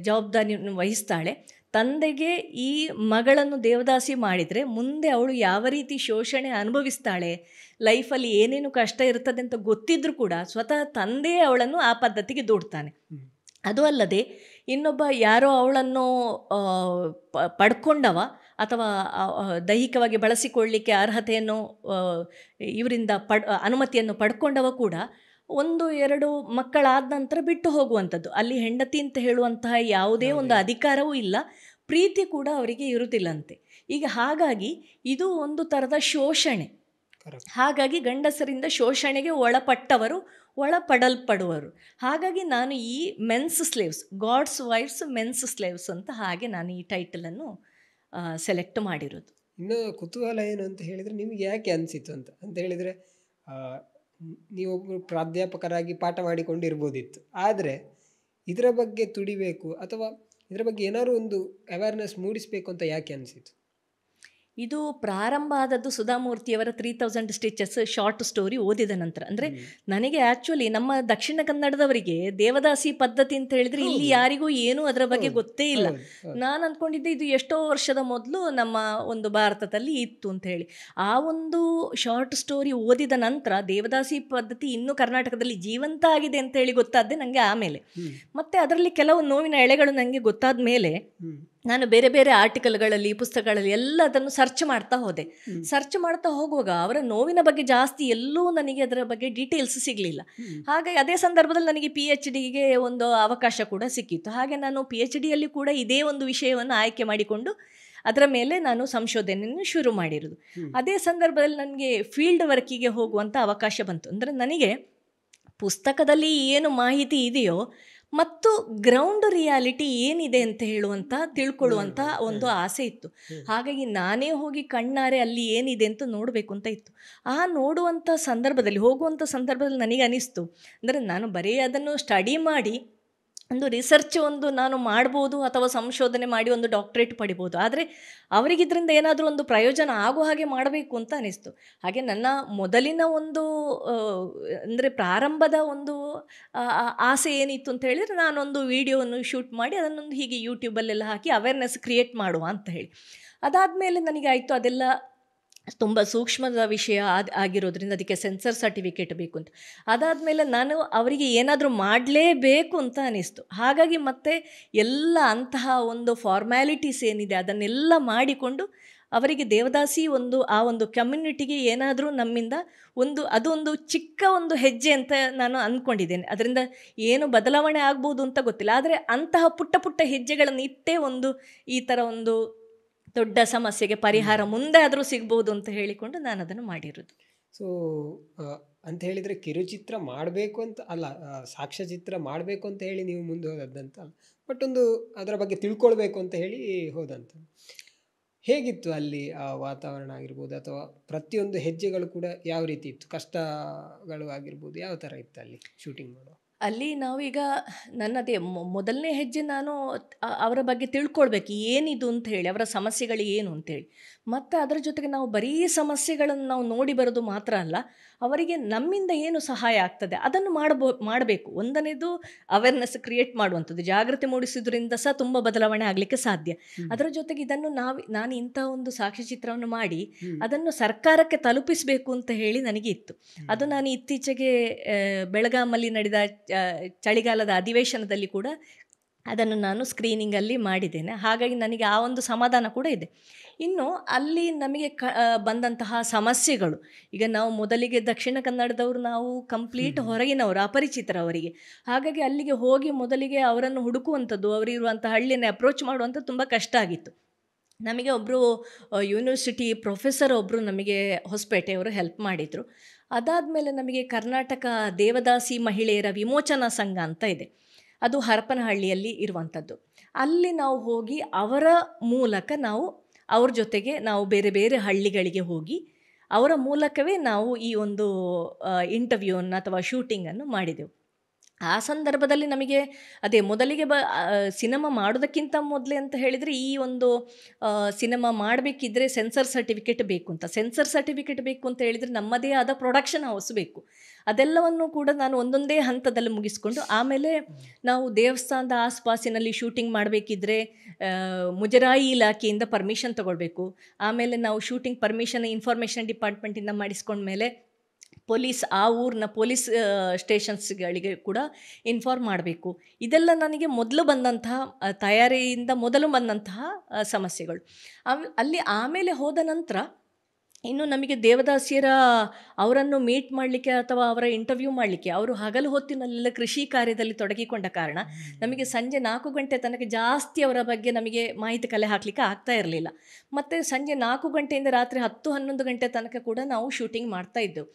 ಜವಾಬ್ದಾರಿಯನ್ನು ವಹಿಸ್ತಾಳೆ. ತಂದೆಗೆ ಈ ಮಗಳನ್ನು ದೇವದಾಸಿ ಮಾಡಿದರೆ ಮುಂದೆ ಅವಳು ಯಾವ ರೀತಿ ಶೋಷಣೆ ಅನುಭವಿಸ್ತಾಳೆ, ಲೈಫಲ್ಲಿ ಏನೇನು ಕಷ್ಟ ಇರ್ತದೆ ಅಂತ ಗೊತ್ತಿದ್ರೂ ಕೂಡ ಸ್ವತಃ ತಂದೆಯೇ ಅವಳನ್ನು ಆ ಪದ್ಧತಿಗೆ ದೂಡ್ತಾನೆ. ಅದು ಅಲ್ಲದೆ ಇನ್ನೊಬ್ಬ ಯಾರೋ ಅವಳನ್ನು ಪಡ್ಕೊಂಡವ ಅಥವಾ ದೈಹಿಕವಾಗಿ ಬಳಸಿಕೊಳ್ಳಲಿಕ್ಕೆ ಅರ್ಹತೆಯನ್ನು ಇವರಿಂದ ಅನುಮತಿಯನ್ನು ಪಡ್ಕೊಂಡವ ಕೂಡ 1-2 ಮಕ್ಕಳಾದ ನಂತರ ಬಿಟ್ಟು ಹೋಗುವಂಥದ್ದು. ಅಲ್ಲಿ ಹೆಂಡತಿ ಅಂತ ಹೇಳುವಂತಹ ಯಾವುದೇ ಒಂದು ಅಧಿಕಾರವೂ ಇಲ್ಲ, ಪ್ರೀತಿ ಕೂಡ ಅವರಿಗೆ ಇರುವುದಿಲ್ಲಂತೆ. ಈಗ ಹಾಗಾಗಿ ಇದು ಒಂದು ಥರದ ಶೋಷಣೆ. ಹಾಗಾಗಿ ಗಂಡಸರಿಂದ ಶೋಷಣೆಗೆ ಒಳಪಡಲ್ಪಡುವರು. ಹಾಗಾಗಿ ನಾನು ಈ men's slaves, gods wives men's slaves ಅಂತ ಹಾಗೆ ನಾನು ಈ ಟೈಟಲನ್ನು ಸೆಲೆಕ್ಟ್ ಮಾಡಿರೋದು. ಇನ್ನು ಕುತೂಹಲ ಏನು ಅಂತ ಹೇಳಿದರೆ, ನಿಮಗೆ ಯಾಕೆ ಅನಿಸಿತು ಅಂತ ಹೇಳಿದರೆ, ನೀವೊಬ್ಬರು ಪ್ರಾಧ್ಯಾಪಕರಾಗಿ ಪಾಠ ಮಾಡಿಕೊಂಡಿರ್ಬೋದಿತ್ತು, ಆದರೆ ಇದರ ಬಗ್ಗೆ ತುಡಿಬೇಕು ಅಥವಾ ಇದರ ಬಗ್ಗೆ ಏನಾದರೂ ಒಂದು ಅವೇರ್ನೆಸ್ ಮೂಡಿಸಬೇಕು ಅಂತ ಯಾಕೆ ಅನಿಸಿತು? ಇದು ಪ್ರಾರಂಭ ಆದದ್ದು ಸುಧಾಮೂರ್ತಿಯವರ 3000 ಸ್ಟಿಚಸ್ ಶಾರ್ಟ್ ಸ್ಟೋರಿ ಓದಿದ ನಂತರ. ಅಂದರೆ ನನಗೆ ಆ್ಯಕ್ಚುಲಿ ನಮ್ಮ ದಕ್ಷಿಣ ಕನ್ನಡದವರಿಗೆ ದೇವದಾಸಿ ಪದ್ಧತಿ ಅಂತ ಹೇಳಿದರೆ ಇಲ್ಲಿ ಯಾರಿಗೂ ಏನೂ ಅದರ ಬಗ್ಗೆ ಗೊತ್ತೇ ಇಲ್ಲ. ನಾನು ಅಂದ್ಕೊಂಡಿದ್ದೆ ಇದು ಎಷ್ಟೋ ವರ್ಷದ ಮೊದಲು ನಮ್ಮ ಒಂದು ಭಾರತದಲ್ಲಿ ಇತ್ತು ಅಂತ ಹೇಳಿ. ಆ ಒಂದು ಶಾರ್ಟ್ ಸ್ಟೋರಿ ಓದಿದ ನಂತರ ದೇವದಾಸಿ ಪದ್ಧತಿ ಇನ್ನೂ ಕರ್ನಾಟಕದಲ್ಲಿ ಜೀವಂತ ಆಗಿದೆ ಅಂತ ಹೇಳಿ ಗೊತ್ತಾದ್ದೆ ನನಗೆ ಆಮೇಲೆ. ಮತ್ತು ಅದರಲ್ಲಿ ಕೆಲವು ನೋವಿನ ಎಳೆಗಳು ನನಗೆ ಗೊತ್ತಾದ ಮೇಲೆ ನಾನು ಬೇರೆ ಬೇರೆ ಆರ್ಟಿಕಲ್ಗಳಲ್ಲಿ, ಪುಸ್ತಕಗಳಲ್ಲಿ ಎಲ್ಲ ಅದನ್ನು ಸರ್ಚ್ ಮಾಡ್ತಾ ಹೋದೆ. ಸರ್ಚ್ ಮಾಡ್ತಾ ಹೋಗುವಾಗ ಅವರ ನೋವಿನ ಬಗ್ಗೆ ಜಾಸ್ತಿ ಎಲ್ಲೂ ನನಗೆ ಅದರ ಬಗ್ಗೆ ಡೀಟೇಲ್ಸ್ ಸಿಗಲಿಲ್ಲ. ಹಾಗಾಗಿ ಅದೇ ಸಂದರ್ಭದಲ್ಲಿ ನನಗೆ PhDಗೆ ಒಂದು ಅವಕಾಶ ಕೂಡ ಸಿಕ್ಕಿತ್ತು. ಹಾಗೆ ನಾನು PhDಯಲ್ಲಿ ಕೂಡ ಇದೇ ಒಂದು ವಿಷಯವನ್ನು ಆಯ್ಕೆ ಮಾಡಿಕೊಂಡು ಅದರ ಮೇಲೆ ನಾನು ಸಂಶೋಧನೆಯನ್ನು ಶುರು ಮಾಡಿರೋದು. ಅದೇ ಸಂದರ್ಭದಲ್ಲಿ ನನಗೆ ಫೀಲ್ಡ್ ವರ್ಕಿಗೆ ಹೋಗುವಂಥ ಅವಕಾಶ ಬಂತು. ಅಂದರೆ ನನಗೆ ಪುಸ್ತಕದಲ್ಲಿ ಏನು ಮಾಹಿತಿ ಇದೆಯೋ ಮತ್ತು ಗ್ರೌಂಡ್ ರಿಯಾಲಿಟಿ ಏನಿದೆ ಅಂತ ತಿಳ್ಕೊಳ್ಳುವಂಥ ಒಂದು ಆಸೆ ಇತ್ತು. ಹಾಗಾಗಿ ನಾನೇ ಹೋಗಿ ಕಣ್ಣಾರೆ ಅಲ್ಲಿ ಏನಿದೆ ಅಂತ ನೋಡಬೇಕು ಅಂತ ಇತ್ತು. ಆ ನೋಡುವಂಥ ಸಂದರ್ಭದಲ್ಲಿ, ಹೋಗುವಂಥ ಸಂದರ್ಭದಲ್ಲಿ ನನಗೆ ಅನಿಸ್ತು, ಅಂದರೆ ನಾನು ಬರೀ ಅದನ್ನು ಸ್ಟಡಿ ಮಾಡಿ ಒಂದು ರಿಸರ್ಚ್ ನಾನು ಮಾಡ್ಬೋದು ಅಥವಾ ಸಂಶೋಧನೆ ಮಾಡಿ ಒಂದು ಡಾಕ್ಟ್ರೇಟ್ ಪಡಿಬೋದು. ಆದರೆ ಅವರಿಗೆ ಇದರಿಂದ ಏನಾದರೂ ಒಂದು ಪ್ರಯೋಜನ ಆಗೋ ಹಾಗೆ ಮಾಡಬೇಕು ಅಂತ ಅನಿಸ್ತು. ಹಾಗೆ ನನ್ನ ಮೊದಲಿನ ಒಂದು ಅಂದರೆ ಪ್ರಾರಂಭದ ಒಂದು ಆಸೆ ಏನಿತ್ತು ಅಂತ ಹೇಳಿದರೆ, ನಾನೊಂದು ವಿಡಿಯೋವನ್ನು ಶೂಟ್ ಮಾಡಿ ಅದನ್ನೊಂದು ಹೀಗೆ ಯೂಟ್ಯೂಬಲ್ಲೆಲ್ಲ ಹಾಕಿ ಅವೇರ್ನೆಸ್ ಕ್ರಿಯೇಟ್ ಮಾಡುವ ಅಂತ ಹೇಳಿ. ಅದಾದಮೇಲೆ ನನಗೆ ಆಯಿತು ಅದೆಲ್ಲ ತುಂಬ ಸೂಕ್ಷ್ಮದ ವಿಷಯ ಆಗಿರೋದ್ರಿಂದ ಅದಕ್ಕೆ ಸೆನ್ಸರ್ ಸರ್ಟಿಫಿಕೇಟ್ ಬೇಕು ಅಂತ. ಅದಾದಮೇಲೆ ನಾನು ಅವರಿಗೆ ಏನಾದರೂ ಮಾಡಲೇಬೇಕು ಅಂತ ಅನಿಸ್ತು. ಹಾಗಾಗಿ ಮತ್ತೆ ಎಲ್ಲ ಅಂತಹ ಒಂದು ಫಾರ್ಮ್ಯಾಲಿಟೀಸ್ ಏನಿದೆ ಅದನ್ನೆಲ್ಲ ಮಾಡಿಕೊಂಡು ಅವರಿಗೆ ದೇವದಾಸಿ ಆ ಒಂದು ಕಮ್ಯುನಿಟಿಗೆ ಏನಾದರೂ ನಮ್ಮಿಂದ ಅದೊಂದು ಚಿಕ್ಕ ಒಂದು ಹೆಜ್ಜೆ ಅಂತ ನಾನು ಅಂದ್ಕೊಂಡಿದ್ದೇನೆ. ಅದರಿಂದ ಏನು ಬದಲಾವಣೆ ಆಗ್ಬೋದು ಅಂತ ಗೊತ್ತಿಲ್ಲ, ಆದರೆ ಅಂತಹ ಪುಟ್ಟ ಪುಟ್ಟ ಹೆಜ್ಜೆಗಳನ್ನು ಇಟ್ಟೇ ಈ ಥರ ಒಂದು ದೊಡ್ಡ ಸಮಸ್ಯೆಗೆ ಪರಿಹಾರ ಮುಂದೆ ಆದರೂ ಸಿಗ್ಬೋದು ಅಂತ ಹೇಳಿಕೊಂಡು ನಾನು ಅದನ್ನು ಮಾಡಿರೋದು. ಸೊ ಅಂತ ಹೇಳಿದರೆ ಕಿರುಚಿತ್ರ ಮಾಡಬೇಕು ಅಂತ ಅಲ್ಲ, ಸಾಕ್ಷ್ಯಚಿತ್ರ ಮಾಡಬೇಕು ಅಂತ ಹೇಳಿ ನೀವು ಮುಂದೆ ಹೋದದ್ದಂತ, ಬಟ್ ಅದರ ಬಗ್ಗೆ ತಿಳ್ಕೊಳ್ಬೇಕು ಅಂತ ಹೇಳಿ ಹೋದಂತ. ಹೇಗಿತ್ತು ಅಲ್ಲಿ ಆ ವಾತಾವರಣ ಆಗಿರ್ಬೋದು, ಅಥವಾ ಪ್ರತಿಯೊಂದು ಹೆಜ್ಜೆಗಳು ಕೂಡ ಯಾವ ರೀತಿ ಇತ್ತು, ಕಷ್ಟಗಳು ಆಗಿರ್ಬೋದು, ಯಾವ ಥರ ಇತ್ತು ಅಲ್ಲಿ ಶೂಟಿಂಗ್ ಮಾಡುವ? ಅಲ್ಲಿ ನಾವೀಗ ನನ್ನದೇ ಮೊದಲನೇ ಹೆಜ್ಜೆ ನಾನು ಅವರ ಬಗ್ಗೆ ತಿಳ್ಕೊಳ್ಬೇಕು ಏನಿದು ಅಂತ ಹೇಳಿ, ಅವರ ಸಮಸ್ಯೆಗಳು ಏನು ಅಂತೇಳಿ. ಮತ್ತು ಅದರ ಜೊತೆಗೆ ನಾವು ಬರೀ ಸಮಸ್ಯೆಗಳನ್ನು ನಾವು ನೋಡಿ ಬರೋದು ಮಾತ್ರ ಅಲ್ಲ, ಅವರಿಗೆ ನಮ್ಮಿಂದ ಏನು ಸಹಾಯ ಆಗ್ತದೆ ಅದನ್ನು ಮಾಡಬೇಕು. ಒಂದನೇದು ಅವೇರ್ನೆಸ್ ಕ್ರಿಯೇಟ್ ಮಾಡುವಂಥದ್ದು, ಜಾಗೃತಿ ಮೂಡಿಸೋದ್ರಿಂದ ಸಹ ತುಂಬ ಬದಲಾವಣೆ ಆಗಲಿಕ್ಕೆ ಸಾಧ್ಯ. ಅದರ ಜೊತೆಗೆ ಇದನ್ನು ನಾನು ಇಂಥ ಒಂದು ಸಾಕ್ಷ್ಯಚಿತ್ರವನ್ನು ಮಾಡಿ ಅದನ್ನು ಸರ್ಕಾರಕ್ಕೆ ತಲುಪಿಸಬೇಕು ಅಂತ ಹೇಳಿ ನನಗೆ ಇತ್ತು. ಅದು ನಾನು ಇತ್ತೀಚೆಗೆ ಬೆಳಗಾಮಲ್ಲಿ ನಡೆದ ಚಳಿಗಾಲದ ಅಧಿವೇಶನದಲ್ಲಿ ಕೂಡ ಅದನ್ನು ನಾನು ಸ್ಕ್ರೀನಿಂಗಲ್ಲಿ ಮಾಡಿದ್ದೇನೆ. ಹಾಗಾಗಿ ನನಗೆ ಆ ಒಂದು ಸಮಾಧಾನ ಕೂಡ ಇದೆ. ಇನ್ನು ಅಲ್ಲಿ ನಮಗೆ ಬಂದಂತಹ ಸಮಸ್ಯೆಗಳು, ಈಗ ನಾವು ಮೊದಲಿಗೆ ದಕ್ಷಿಣ ಕನ್ನಡದವರು, ನಾವು ಕಂಪ್ಲೀಟ್ ಹೊರಗಿನವರು, ಅಪರಿಚಿತರವರಿಗೆ. ಹಾಗಾಗಿ ಅಲ್ಲಿಗೆ ಹೋಗಿ ಮೊದಲಿಗೆ ಅವರನ್ನು ಹುಡುಕುವಂಥದ್ದು, ಅವರಿರುವಂಥ ಹಳ್ಳಿಯನ್ನು ಅಪ್ರೋಚ್ ಮಾಡುವಂಥದ್ದು ತುಂಬ ಕಷ್ಟ ಆಗಿತ್ತು. ನಮಗೆ ಒಬ್ಬರು ಯೂನಿವರ್ಸಿಟಿ ಪ್ರೊಫೆಸರ್ ಒಬ್ಬರು ನಮಗೆ ಹೊಸಪೇಟೆಯವರು ಹೆಲ್ಪ್ ಮಾಡಿದರು. ಅದಾದಮೇಲೆ ನಮಗೆ ಕರ್ನಾಟಕ ದೇವದಾಸಿ ಮಹಿಳೆಯರ ವಿಮೋಚನಾ ಸಂಘ ಅಂತ ಇದೆ, ಅದು ಹರಪನಹಳ್ಳಿಯಲ್ಲಿ ಇರುವಂಥದ್ದು. ಅಲ್ಲಿ ನಾವು ಹೋಗಿ ಅವರ ಮೂಲಕ ಅವ್ರ ಜೊತೆಗೆ ನಾವು ಬೇರೆ ಬೇರೆ ಹಳ್ಳಿಗಳಿಗೆ ಹೋಗಿ ಅವರ ಮೂಲಕವೇ ನಾವು ಈ ಒಂದು ಇಂಟರ್ವ್ಯೂವನ್ನು ಅಥವಾ ಶೂಟಿಂಗನ್ನು ಮಾಡಿದೆವು. ಆ ಸಂದರ್ಭದಲ್ಲಿ ನಮಗೆ ಅದೇ ಮೊದಲಿಗೆ ಸಿನಿಮಾ ಮಾಡೋದಕ್ಕಿಂತ ಮೊದಲೇ ಅಂತ ಹೇಳಿದರೆ, ಈ ಒಂದು ಸಿನಿಮಾ ಮಾಡಬೇಕಿದ್ರೆ ಸೆನ್ಸರ್ ಸರ್ಟಿಫಿಕೇಟ್ ಬೇಕು ಅಂತ. ಸೆನ್ಸರ್ ಸರ್ಟಿಫಿಕೇಟ್ ಬೇಕು ಅಂತ ಹೇಳಿದರೆ ನಮ್ಮದೇ ಆದ ಪ್ರೊಡಕ್ಷನ್ ಹೌಸ್ ಬೇಕು. ಅದೆಲ್ಲವನ್ನು ಕೂಡ ನಾನು ಒಂದೊಂದೇ ಹಂತದಲ್ಲಿ ಮುಗಿಸ್ಕೊಂಡು, ಆಮೇಲೆ ನಾವು ದೇವಸ್ಥಾನದ ಆಸ್ಪಾಸಿನಲ್ಲಿ ಶೂಟಿಂಗ್ ಮಾಡಬೇಕಿದ್ರೆ ಮುಜರಾಯಿ ಇಲಾಖೆಯಿಂದ ಪರ್ಮಿಷನ್ ತಗೊಳ್ಬೇಕು. ಆಮೇಲೆ ನಾವು ಶೂಟಿಂಗ್ ಪರ್ಮಿಷನ್ ಇನ್ಫಾರ್ಮೇಷನ್ ಡಿಪಾರ್ಟ್ಮೆಂಟಿಂದ ಮಾಡಿಸ್ಕೊಂಡ್ಮೇಲೆ ಆ ಊರಿನ ಪೊಲೀಸ್ ಸ್ಟೇಷನ್ಸ್ಗಳಿಗೆ ಕೂಡ ಇನ್ಫಾರ್ಮ್ ಮಾಡಬೇಕು. ಇದೆಲ್ಲ ನನಗೆ ಮೊದಲು ಬಂದಂತಹ ತಯಾರಿಯಿಂದ ಮೊದಲು ಬಂದಂತಹ ಸಮಸ್ಯೆಗಳು. ಅಲ್ಲಿ ಆಮೇಲೆ ಹೋದ ನಂತರ ಇನ್ನು ನಮಗೆ ದೇವದಾಸಿಯರ ಅವರನ್ನು ಮೀಟ್ ಮಾಡಲಿಕ್ಕೆ ಅಥವಾ ಅವರ ಇಂಟರ್ವ್ಯೂ ಮಾಡಲಿಕ್ಕೆ, ಅವರು ಹಗಲು ಹೊತ್ತಿನಲ್ಲೆಲ್ಲ ಕೃಷಿ ಕಾರ್ಯದಲ್ಲಿ ತೊಡಗಿಕೊಂಡ ಕಾರಣ ನಮಗೆ ಸಂಜೆ 4 ಗಂಟೆ ತನಕ ಜಾಸ್ತಿ ಅವರ ಬಗ್ಗೆ ನಮಗೆ ಮಾಹಿತಿ ಕಲೆ ಹಾಕಲಿಕ್ಕೆ ಆಗ್ತಾ ಇರಲಿಲ್ಲ. ಮತ್ತು ಸಂಜೆ 4 ಗಂಟೆಯಿಂದ ರಾತ್ರಿ 10-11 ಗಂಟೆ ತನಕ ಕೂಡ ನಾವು ಶೂಟಿಂಗ್ ಮಾಡ್ತಾ ಇದ್ದೆವು.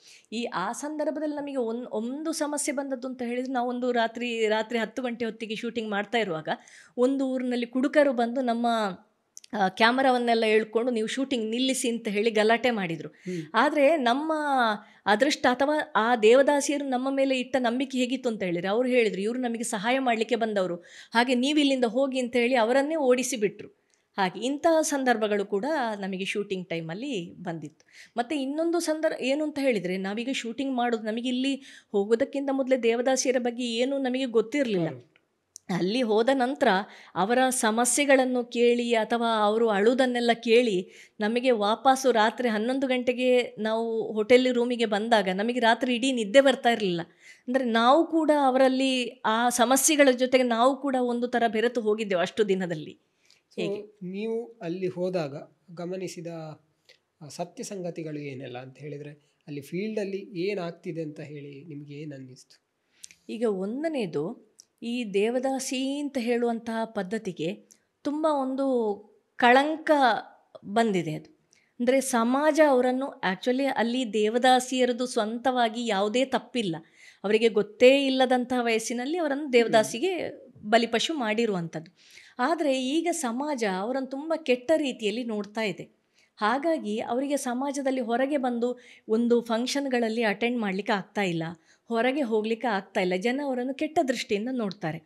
ಆ ಸಂದರ್ಭದಲ್ಲಿ ನಮಗೆ ಒಂದು ಸಮಸ್ಯೆ ಬಂದದ್ದು ಅಂತ ಹೇಳಿದರೆ, ನಾವೊಂದು ರಾತ್ರಿ 10 ಗಂಟೆ ಹೊತ್ತಿಗೆ ಶೂಟಿಂಗ್ ಮಾಡ್ತಾ ಇರುವಾಗ ಒಂದು ಊರಿನಲ್ಲಿ ಕುಡುಕರು ಬಂದು ನಮ್ಮ ಕ್ಯಾಮರಾವನ್ನೆಲ್ಲ ಹೇಳ್ಕೊಂಡು ನೀವು ಶೂಟಿಂಗ್ ನಿಲ್ಲಿಸಿ ಅಂತ ಹೇಳಿ ಗಲಾಟೆ ಮಾಡಿದರು. ಆದರೆ ನಮ್ಮ ಅದೃಷ್ಟ ಅಥವಾ ಆ ದೇವದಾಸಿಯರು ನಮ್ಮ ಮೇಲೆ ಇಟ್ಟ ನಂಬಿಕೆ ಹೇಗಿತ್ತು ಅಂತ ಹೇಳಿದರೆ, ಅವರು ಹೇಳಿದರು ಇವರು ನಮಗೆ ಸಹಾಯ ಮಾಡಲಿಕ್ಕೆ ಬಂದವರು, ಹಾಗೆ ನೀವು ಇಲ್ಲಿಂದ ಹೋಗಿ ಅಂತ ಹೇಳಿ ಅವರನ್ನೇ ಓಡಿಸಿಬಿಟ್ರು. ಹಾಗೆ ಇಂತಹ ಸಂದರ್ಭಗಳು ಕೂಡ ನಮಗೆ ಶೂಟಿಂಗ್ ಟೈಮಲ್ಲಿ ಬಂದಿತ್ತು. ಮತ್ತು ಇನ್ನೊಂದು ಏನು ಅಂತ ಹೇಳಿದರೆ, ನಾವೀಗ ಶೂಟಿಂಗ್ ಮಾಡೋದು, ನಮಗೆ ಇಲ್ಲಿ ಹೋಗೋದಕ್ಕಿಂತ ಮೊದಲೇ ದೇವದಾಸಿಯರ ಬಗ್ಗೆ ಏನೂ ನಮಗೆ ಗೊತ್ತಿರಲಿಲ್ಲ. ಅಲ್ಲಿ ಹೋದ ನಂತರ ಅವರ ಸಮಸ್ಯೆಗಳನ್ನು ಕೇಳಿ ಅಥವಾ ಅವರು ಅಳುವುದನ್ನೆಲ್ಲ ಕೇಳಿ ನಮಗೆ ವಾಪಸ್ಸು ರಾತ್ರಿ 11 ಗಂಟೆಗೆ ನಾವು ಹೋಟೆಲ್ ರೂಮಿಗೆ ಬಂದಾಗ ನಮಗೆ ರಾತ್ರಿ ಇಡೀ ನಿದ್ದೆ ಬರ್ತಾ ಇರಲಿಲ್ಲ. ಅಂದರೆ ನಾವು ಕೂಡ ಅವರಲ್ಲಿ ಆ ಸಮಸ್ಯೆಗಳ ಜೊತೆಗೆ ನಾವು ಕೂಡ ಒಂದು ಥರ ಬೆರೆತು ಹೋಗಿದ್ದೆವು ಅಷ್ಟು ದಿನದಲ್ಲಿ. ಹೇಗೆ? ನೀವು ಅಲ್ಲಿ ಹೋದಾಗ ಗಮನಿಸಿದ ಸತ್ಯ ಸಂಗತಿಗಳು ಏನೆಲ್ಲ ಅಂತ ಹೇಳಿದರೆ, ಅಲ್ಲಿ ಫೀಲ್ಡಲ್ಲಿ ಏನಾಗ್ತಿದೆ ಅಂತ ಹೇಳಿ ನಿಮಗೆ ಏನು ಅನ್ನಿಸ್ತು? ಈಗ ಒಂದನೇದು, ಈ ದೇವದಾಸಿ ಅಂತ ಹೇಳುವಂತಹ ಪದ್ಧತಿಗೆ ತುಂಬ ಒಂದು ಕಳಂಕ ಬಂದಿದೆ. ಅದು ಅಂದರೆ ಸಮಾಜ ಅವರನ್ನು ಆ್ಯಕ್ಚುಲಿ ಅಲ್ಲಿ ದೇವದಾಸಿಯರದು ಸ್ವಂತವಾಗಿ ಯಾವುದೇ ತಪ್ಪಿಲ್ಲ, ಅವರಿಗೆ ಗೊತ್ತೇ ಇಲ್ಲದಂತಹ ವಯಸ್ಸಿನಲ್ಲಿ ಅವರನ್ನು ದೇವದಾಸಿಗೆ ಬಲಿಪಶು ಮಾಡಿರುವಂಥದ್ದು. ಆದರೆ ಈಗ ಸಮಾಜ ಅವರನ್ನು ತುಂಬ ಕೆಟ್ಟ ರೀತಿಯಲ್ಲಿ ನೋಡ್ತಾ ಇದೆ. ಹಾಗಾಗಿ ಅವರಿಗೆ ಸಮಾಜದಲ್ಲಿ ಹೊರಗೆ ಬಂದು ಒಂದು ಫಂಕ್ಷನ್ಗಳಲ್ಲಿ ಅಟೆಂಡ್ ಮಾಡಲಿಕ್ಕೆ ಆಗ್ತಾ ಇಲ್ಲ, ಹೊರಗೆ ಹೋಗಲಿಕ್ಕೆ ಆಗ್ತಾ ಇಲ್ಲ, ಜನ ಅವರನ್ನು ಕೆಟ್ಟ ದೃಷ್ಟಿಯಿಂದ ನೋಡ್ತಾರೆ.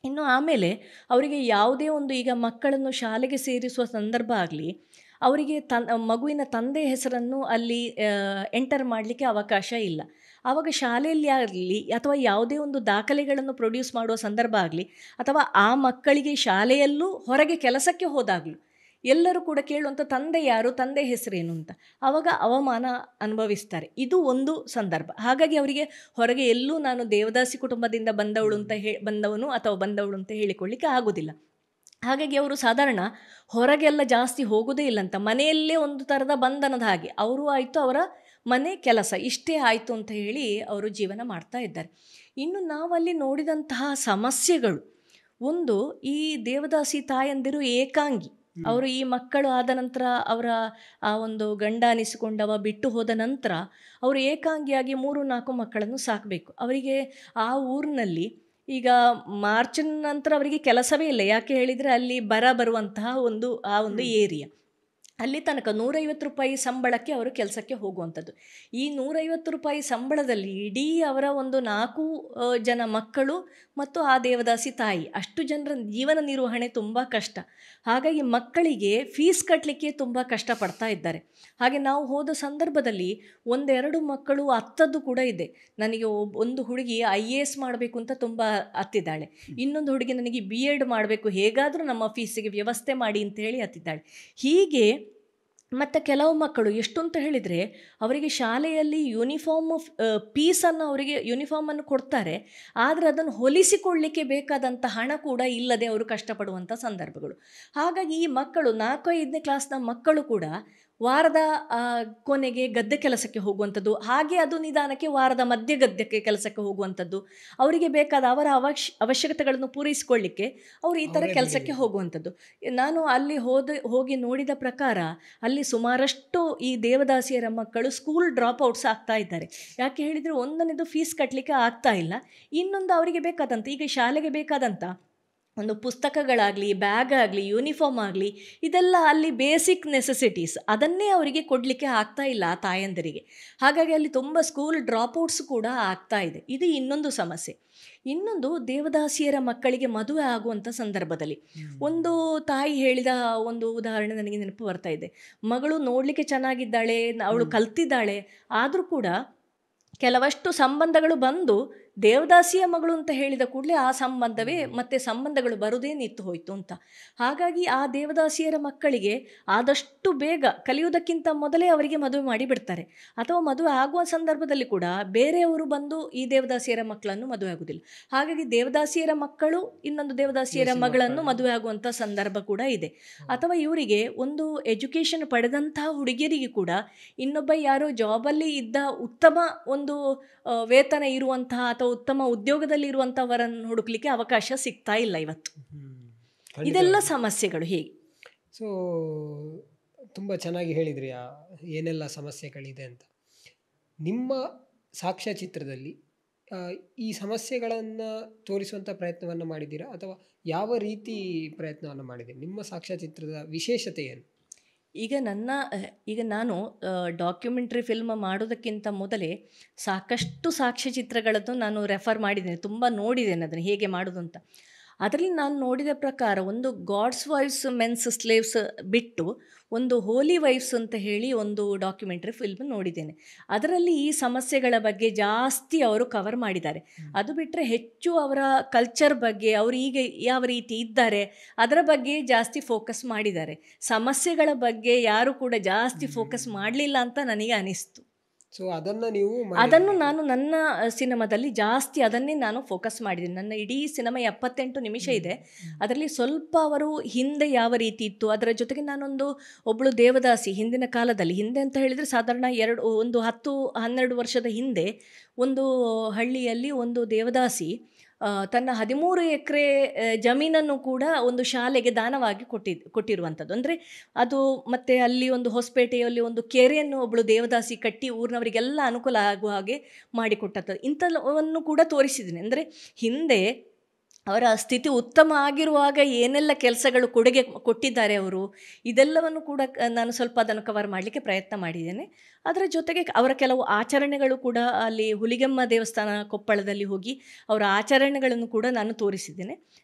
ಇನ್ನು ಆಮೇಲೆ ಅವರಿಗೆ ಯಾವುದೇ ಒಂದು, ಈಗ ಮಕ್ಕಳನ್ನು ಶಾಲೆಗೆ ಸೇರಿಸುವ ಸಂದರ್ಭ ಆಗಲಿ, ಅವರಿಗೆ ಮಗುವಿನ ತಂದೆ ಹೆಸರನ್ನು ಅಲ್ಲಿ ಎಂಟರ್ ಮಾಡಲಿಕ್ಕೆ ಅವಕಾಶ ಇಲ್ಲ. ಆವಾಗ ಶಾಲೆಯಲ್ಲಿ ಆಗಲಿ ಅಥವಾ ಯಾವುದೇ ಒಂದು ದಾಖಲೆಗಳನ್ನು ಪ್ರೊಡ್ಯೂಸ್ ಮಾಡುವ ಸಂದರ್ಭ ಆಗಲಿ, ಅಥವಾ ಆ ಮಕ್ಕಳಿಗೆ ಶಾಲೆಯಲ್ಲೂ ಹೊರಗೆ ಕೆಲಸಕ್ಕೆ ಹೋದಾಗಲೂ ಎಲ್ಲರೂ ಕೂಡ ಕೇಳುವಂಥ ತಂದೆ ಯಾರು, ತಂದೆ ಹೆಸರೇನು ಅಂತ, ಆವಾಗ ಅವಮಾನ ಅನುಭವಿಸ್ತಾರೆ. ಇದು ಒಂದು ಸಂದರ್ಭ. ಹಾಗಾಗಿ ಅವರಿಗೆ ಹೊರಗೆ ಎಲ್ಲೂ ನಾನು ದೇವದಾಸಿ ಕುಟುಂಬದಿಂದ ಬಂದವನು ಅಥವಾ ಬಂದವಳು ಅಂತ ಹೇಳಿಕೊಳ್ಳಿಕ್ಕೆ ಆಗೋದಿಲ್ಲ. ಹಾಗಾಗಿ ಅವರು ಸಾಧಾರಣ ಹೊರಗೆಲ್ಲ ಜಾಸ್ತಿ ಹೋಗೋದೇ ಇಲ್ಲಂತ, ಮನೆಯಲ್ಲೇ ಒಂದು ಥರದ ಬಂಧನದ ಹಾಗೆ ಅವರು ಆಯಿತು, ಅವರ ಮನೆ ಕೆಲಸ ಇಷ್ಟೇ ಆಯಿತು ಅಂತ ಹೇಳಿ ಅವರು ಜೀವನ ಮಾಡ್ತಾ ಇದ್ದಾರೆ. ಇನ್ನು ನಾವಲ್ಲಿ ನೋಡಿದಂತಹ ಸಮಸ್ಯೆಗಳು, ಒಂದು, ಈ ದೇವದಾಸಿ ತಾಯಂದಿರು ಏಕಾಂಗಿ. ಅವರು ಈ ಮಕ್ಕಳು ಆದ ನಂತರ ಅವರ ಆ ಒಂದು ಗಂಡ ಅನಿಸಿಕೊಂಡವ ಬಿಟ್ಟು ಹೋದ ನಂತರ ಅವರು ಏಕಾಂಗಿಯಾಗಿ 3-4 ಮಕ್ಕಳನ್ನು ಸಾಕಬೇಕು. ಅವರಿಗೆ ಆ ಊರಿನಲ್ಲಿ ಈಗ ಮಾರ್ಚಿನ ನಂತರ ಅವರಿಗೆ ಕೆಲಸವೇ ಇಲ್ಲ. ಯಾಕೆ ಹೇಳಿದರೆ ಅಲ್ಲಿ ಬರುವಂತಹ ಆ ಒಂದು ಏರಿಯಾ, ಅಲ್ಲಿ ತನಕ 150 ರೂಪಾಯಿ ಸಂಬಳಕ್ಕೆ ಅವರು ಕೆಲಸಕ್ಕೆ ಹೋಗುವಂಥದ್ದು. ಈ 150 ರೂಪಾಯಿ ಸಂಬಳದಲ್ಲಿ ಇಡೀ ಅವರ ಒಂದು 4 ಜನ ಮಕ್ಕಳು ಮತ್ತು ಆ ದೇವದಾಸಿ ತಾಯಿ, ಅಷ್ಟು ಜನರ ಜೀವನ ನಿರ್ವಹಣೆ ತುಂಬ ಕಷ್ಟ. ಹಾಗಾಗಿ ಮಕ್ಕಳಿಗೆ ಫೀಸ್ ಕಟ್ಟಲಿಕ್ಕೆ ತುಂಬ ಕಷ್ಟಪಡ್ತಾ ಇದ್ದಾರೆ. ಹಾಗೆ ನಾವು ಹೋದ ಸಂದರ್ಭದಲ್ಲಿ 1-2 ಮಕ್ಕಳು ಅತ್ತದ್ದು ಕೂಡ ಇದೆ. ನನಗೆ ಒಂದು ಹುಡುಗಿ IAS ಮಾಡಬೇಕು ಅಂತ ತುಂಬ ಹತ್ತಿದ್ದಾಳೆ, ಇನ್ನೊಂದು ಹುಡುಗಿ ನನಗೆ BEd ಮಾಡಬೇಕು, ಹೇಗಾದರೂ ನಮ್ಮ ಫೀಸಿಗೆ ವ್ಯವಸ್ಥೆ ಮಾಡಿ ಅಂತ ಹೇಳಿ ಹತ್ತಿದ್ದಾಳೆ. ಹೀಗೆ ಮತ್ತು ಕೆಲವು ಮಕ್ಕಳು ಎಷ್ಟು ಅಂತ ಹೇಳಿದರೆ, ಅವರಿಗೆ ಶಾಲೆಯಲ್ಲಿ ಪೀಸನ್ನು ಅವರಿಗೆ ಯೂನಿಫಾರ್ಮನ್ನು ಕೊಡ್ತಾರೆ, ಆದರೆ ಅದನ್ನು ಹೊಲಿಸಿಕೊಳ್ಳಲಿಕ್ಕೆ ಬೇಕಾದಂಥ ಹಣ ಕೂಡ ಇಲ್ಲದೆ ಅವರು ಕಷ್ಟಪಡುವಂಥ ಸಂದರ್ಭಗಳು. ಹಾಗಾಗಿ ಈ ಮಕ್ಕಳು 4-5ನೇ ಕ್ಲಾಸ್ನ ಮಕ್ಕಳು ಕೂಡ ವಾರದ ಕೊನೆಗೆ ಗದ್ದೆ ಕೆಲಸಕ್ಕೆ ಹೋಗುವಂಥದ್ದು, ಹಾಗೆ ಅದು ನಿಧಾನಕ್ಕೆ ವಾರದ ಮಧ್ಯೆ ಗದ್ದೆಗೆ ಕೆಲಸಕ್ಕೆ ಹೋಗುವಂಥದ್ದು, ಅವರಿಗೆ ಬೇಕಾದ ಅವರ ಅವಶ್ಯಕತೆಗಳನ್ನು ಪೂರೈಸಿಕೊಳ್ಳಿಕ್ಕೆ ಅವರು ಈ ಥರ ಕೆಲಸಕ್ಕೆ ಹೋಗುವಂಥದ್ದು. ನಾನು ಅಲ್ಲಿ ಹೋಗಿ ನೋಡಿದ ಪ್ರಕಾರ ಅಲ್ಲಿ ಸುಮಾರಷ್ಟು ಈ ದೇವದಾಸಿಯರ ಮಕ್ಕಳು ಸ್ಕೂಲ್ ಡ್ರಾಪ್ಔಟ್ಸ್ ಆಗ್ತಾ ಇದ್ದಾರೆ. ಯಾಕೆ ಹೇಳಿದರೆ, ಒಂದನೇದು ಫೀಸ್ ಕಟ್ಟಲಿಕ್ಕೆ ಆಗ್ತಾ ಇಲ್ಲ, ಇನ್ನೊಂದು ಅವರಿಗೆ ಬೇಕಾದಂಥ, ಈಗ ಶಾಲೆಗೆ ಬೇಕಾದಂಥ ಒಂದು ಪುಸ್ತಕಗಳಾಗಲಿ, ಬ್ಯಾಗ್ ಆಗಲಿ, ಯೂನಿಫಾರ್ಮ್ ಆಗಲಿ, ಇದೆಲ್ಲ ಅಲ್ಲಿ ಬೇಸಿಕ್ ನೆಸೆಸಿಟೀಸ್, ಅದನ್ನೇ ಅವರಿಗೆ ಕೊಡಲಿಕ್ಕೆ ಆಗ್ತಾ ಇಲ್ಲ ಆ ತಾಯಂದರಿಗೆ. ಹಾಗಾಗಿ ಅಲ್ಲಿ ತುಂಬ ಸ್ಕೂಲ್ ಡ್ರಾಪ್ಔಟ್ಸ್ ಕೂಡ ಆಗ್ತಾ ಇದೆ. ಇದು ಇನ್ನೊಂದು ಸಮಸ್ಯೆ. ಇನ್ನೊಂದು, ದೇವದಾಸಿಯರ ಮಕ್ಕಳಿಗೆ ಮದುವೆ ಆಗುವಂಥ ಸಂದರ್ಭದಲ್ಲಿ ಒಂದು ತಾಯಿ ಹೇಳಿದ ಒಂದು ಉದಾಹರಣೆ ನನಗೆ ನೆನಪು ಬರ್ತಾ ಇದೆ. ಮಗಳು ನೋಡಲಿಕ್ಕೆ ಚೆನ್ನಾಗಿದ್ದಾಳೆ, ಅವಳು ಕಲ್ತಿದ್ದಾಳೆ, ಆದರೂ ಕೂಡ ಕೆಲವಷ್ಟು ಸಂಬಂಧಗಳು ಬಂದು ದೇವದಾಸಿಯ ಮಗಳು ಅಂತ ಹೇಳಿದ ಕೂಡಲೇ ಆ ಸಂಬಂಧವೇ ಮತ್ತೆ ಸಂಬಂಧಗಳು ಬರುವುದೇ ನಿಂತು ಹೋಯಿತು ಅಂತ. ಹಾಗಾಗಿ ಆ ದೇವದಾಸಿಯರ ಮಕ್ಕಳಿಗೆ ಆದಷ್ಟು ಬೇಗ ಕಲಿಯುವುದಕ್ಕಿಂತ ಮೊದಲೇ ಅವರಿಗೆ ಮದುವೆ ಮಾಡಿ ಬಿಡ್ತಾರೆ, ಅಥವಾ ಮದುವೆ ಆಗುವ ಸಂದರ್ಭದಲ್ಲಿ ಕೂಡ ಬೇರೆಯವರು ಬಂದು ಈ ದೇವದಾಸಿಯರ ಮಕ್ಕಳನ್ನು ಮದುವೆ ಆಗುವುದಿಲ್ಲ. ಹಾಗಾಗಿ ದೇವದಾಸಿಯರ ಮಕ್ಕಳು ಇನ್ನೊಂದು ದೇವದಾಸಿಯರ ಮಗಳನ್ನು ಮದುವೆ ಆಗುವಂಥ ಸಂದರ್ಭ ಕೂಡ ಇದೆ. ಅಥವಾ ಇವರಿಗೆ ಒಂದು ಎಜುಕೇಷನ್ ಪಡೆದಂತಹ ಹುಡುಗಿಯರಿಗೆ ಕೂಡ ಇನ್ನೊಬ್ಬ ಯಾರೋ ಜಾಬಲ್ಲಿ ಇದ್ದ ಉತ್ತಮ ಒಂದು ವೇತನ ಇರುವಂತಹ ಅಥವಾ ಉತ್ತಮ ಉದ್ಯೋಗದಲ್ಲಿ ಇರುವಂಥವರನ್ನು ಹುಡುಕ್ಲಿಕ್ಕೆ ಅವಕಾಶ ಸಿಗ್ತಾ ಇಲ್ಲ ಇವತ್ತು. ಇದೆಲ್ಲ ಸಮಸ್ಯೆಗಳು ಹೇಗೆ. ಸೊ ತುಂಬ ಚೆನ್ನಾಗಿ ಹೇಳಿದ್ರಿ ಏನೆಲ್ಲ ಸಮಸ್ಯೆಗಳಿದೆ ಅಂತ. ನಿಮ್ಮ ಸಾಕ್ಷ್ಯಚಿತ್ರದಲ್ಲಿ ಈ ಸಮಸ್ಯೆಗಳನ್ನು ತೋರಿಸುವಂಥ ಪ್ರಯತ್ನವನ್ನು ಮಾಡಿದ್ದೀರಾ, ಅಥವಾ ಯಾವ ರೀತಿ ಪ್ರಯತ್ನವನ್ನು ಮಾಡಿದ್ದೀರಿ? ನಿಮ್ಮ ಸಾಕ್ಷ್ಯಚಿತ್ರದ ವಿಶೇಷತೆ ಏನು? ಈಗ ನಾನು ಡಾಕ್ಯುಮೆಂಟ್ರಿ ಫಿಲ್ಮ್ ಮಾಡೋದಕ್ಕಿಂತ ಮೊದಲೇ ಸಾಕಷ್ಟು ಸಾಕ್ಷ್ಯಚಿತ್ರಗಳನ್ನು ನಾನು ರೆಫರ್ ಮಾಡಿದ್ದೇನೆ, ತುಂಬ ನೋಡಿದ್ದೇನೆ ಅದನ್ನು ಹೇಗೆ ಮಾಡೋದು ಅಂತ. ಅದರಲ್ಲಿ ನಾನು ನೋಡಿದ ಪ್ರಕಾರ ಒಂದು ಗಾಡ್ಸ್ ವೈಫ್ಸ್ ಮೆನ್ಸ್ ಸ್ಲೇವ್ಸ್ ಬಿಟ್ಟು ಒಂದು ಹೋಲಿ ವೈಫ್ಸ್ ಅಂತ ಹೇಳಿ ಒಂದು ಡಾಕ್ಯುಮೆಂಟ್ರಿ ಫಿಲ್ಮ್ ನೋಡಿದ್ದೇನೆ. ಅದರಲ್ಲಿ ಈ ಸಮಸ್ಯೆಗಳ ಬಗ್ಗೆ ಜಾಸ್ತಿ ಅವರು ಕವರ್ ಮಾಡಿದ್ದಾರೆ. ಅದು ಬಿಟ್ಟರೆ ಹೆಚ್ಚು ಅವರ ಕಲ್ಚರ್ ಬಗ್ಗೆ, ಅವರು ಈಗ ಯಾವ ರೀತಿ ಇದ್ದಾರೆ ಅದರ ಬಗ್ಗೆ ಜಾಸ್ತಿ ಫೋಕಸ್ ಮಾಡಿದ್ದಾರೆ. ಸಮಸ್ಯೆಗಳ ಬಗ್ಗೆ ಯಾರು ಕೂಡ ಜಾಸ್ತಿ ಫೋಕಸ್ ಮಾಡಲಿಲ್ಲ ಅಂತ ನನಗೆ ಅನಿಸ್ತು. ಸೊ ಅದನ್ನು ನೀವು ಅದನ್ನು ನಾನು ನನ್ನ ಸಿನಿಮಾದಲ್ಲಿ ಜಾಸ್ತಿ ಅದನ್ನೇ ನಾನು ಫೋಕಸ್ ಮಾಡಿದ್ದೀನಿ. ನನ್ನ ಇಡೀ ಸಿನಿಮಾ 78 ನಿಮಿಷ ಇದೆ. ಅದರಲ್ಲಿ ಸ್ವಲ್ಪ ಅವರು ಹಿಂದೆ ಯಾವ ರೀತಿ ಇತ್ತು, ಅದರ ಜೊತೆಗೆ ನಾನೊಂದು ಒಬ್ಬಳು ದೇವದಾಸಿ ಹಿಂದಿನ ಕಾಲದಲ್ಲಿ, ಹಿಂದೆ ಅಂತ ಹೇಳಿದರೆ ಸಾಧಾರಣ 10-12 ವರ್ಷದ ಹಿಂದೆ ಒಂದು ಹಳ್ಳಿಯಲ್ಲಿ ಒಂದು ದೇವದಾಸಿ ತನ್ನ 13 ಎಕರೆ ಜಮೀನನ್ನು ಕೂಡ ಒಂದು ಶಾಲೆಗೆ ದಾನವಾಗಿ ಕೊಟ್ಟಿರುವಂಥದ್ದು. ಅಂದರೆ ಅದು ಮತ್ತು ಅಲ್ಲಿ ಒಂದು ಹೊಸಪೇಟೆಯಲ್ಲಿ ಒಂದು ಕೆರೆಯನ್ನು ಒಬ್ಬಳು ದೇವದಾಸಿ ಕಟ್ಟಿ ಊರಿನವರಿಗೆಲ್ಲ ಅನುಕೂಲ ಆಗುವ ಹಾಗೆ ಮಾಡಿಕೊಟ್ಟದ್ದು. ಇಂಥವನ್ನು ಕೂಡ ತೋರಿಸಿದ್ದೀನಿ. ಅಂದರೆ ಹಿಂದೆ ಅವರ ಸ್ಥಿತಿ ಉತ್ತಮ ಆಗಿರುವಾಗ ಏನೆಲ್ಲ ಕೆಲಸಗಳು ಕೊಡುಗೆ ಕೊಟ್ಟಿದ್ದಾರೆ ಅವರು, ಇದೆಲ್ಲವನ್ನು ಕೂಡ ನಾನು ಸ್ವಲ್ಪ ಅದನ್ನು ಕವರ್ ಮಾಡಲಿಕ್ಕೆ ಪ್ರಯತ್ನ ಮಾಡಿದ್ದೇನೆ. ಅದರ ಜೊತೆಗೆ ಅವರ ಕೆಲವು ಆಚರಣೆಗಳು ಕೂಡ, ಅಲ್ಲಿ ಹುಲಿಗೆಮ್ಮ ದೇವಸ್ಥಾನ ಕೊಪ್ಪಳದಲ್ಲಿ ಹೋಗಿ ಅವರ ಆಚರಣೆಗಳನ್ನು ಕೂಡ ನಾನು ತೋರಿಸಿದ್ದೇನೆ.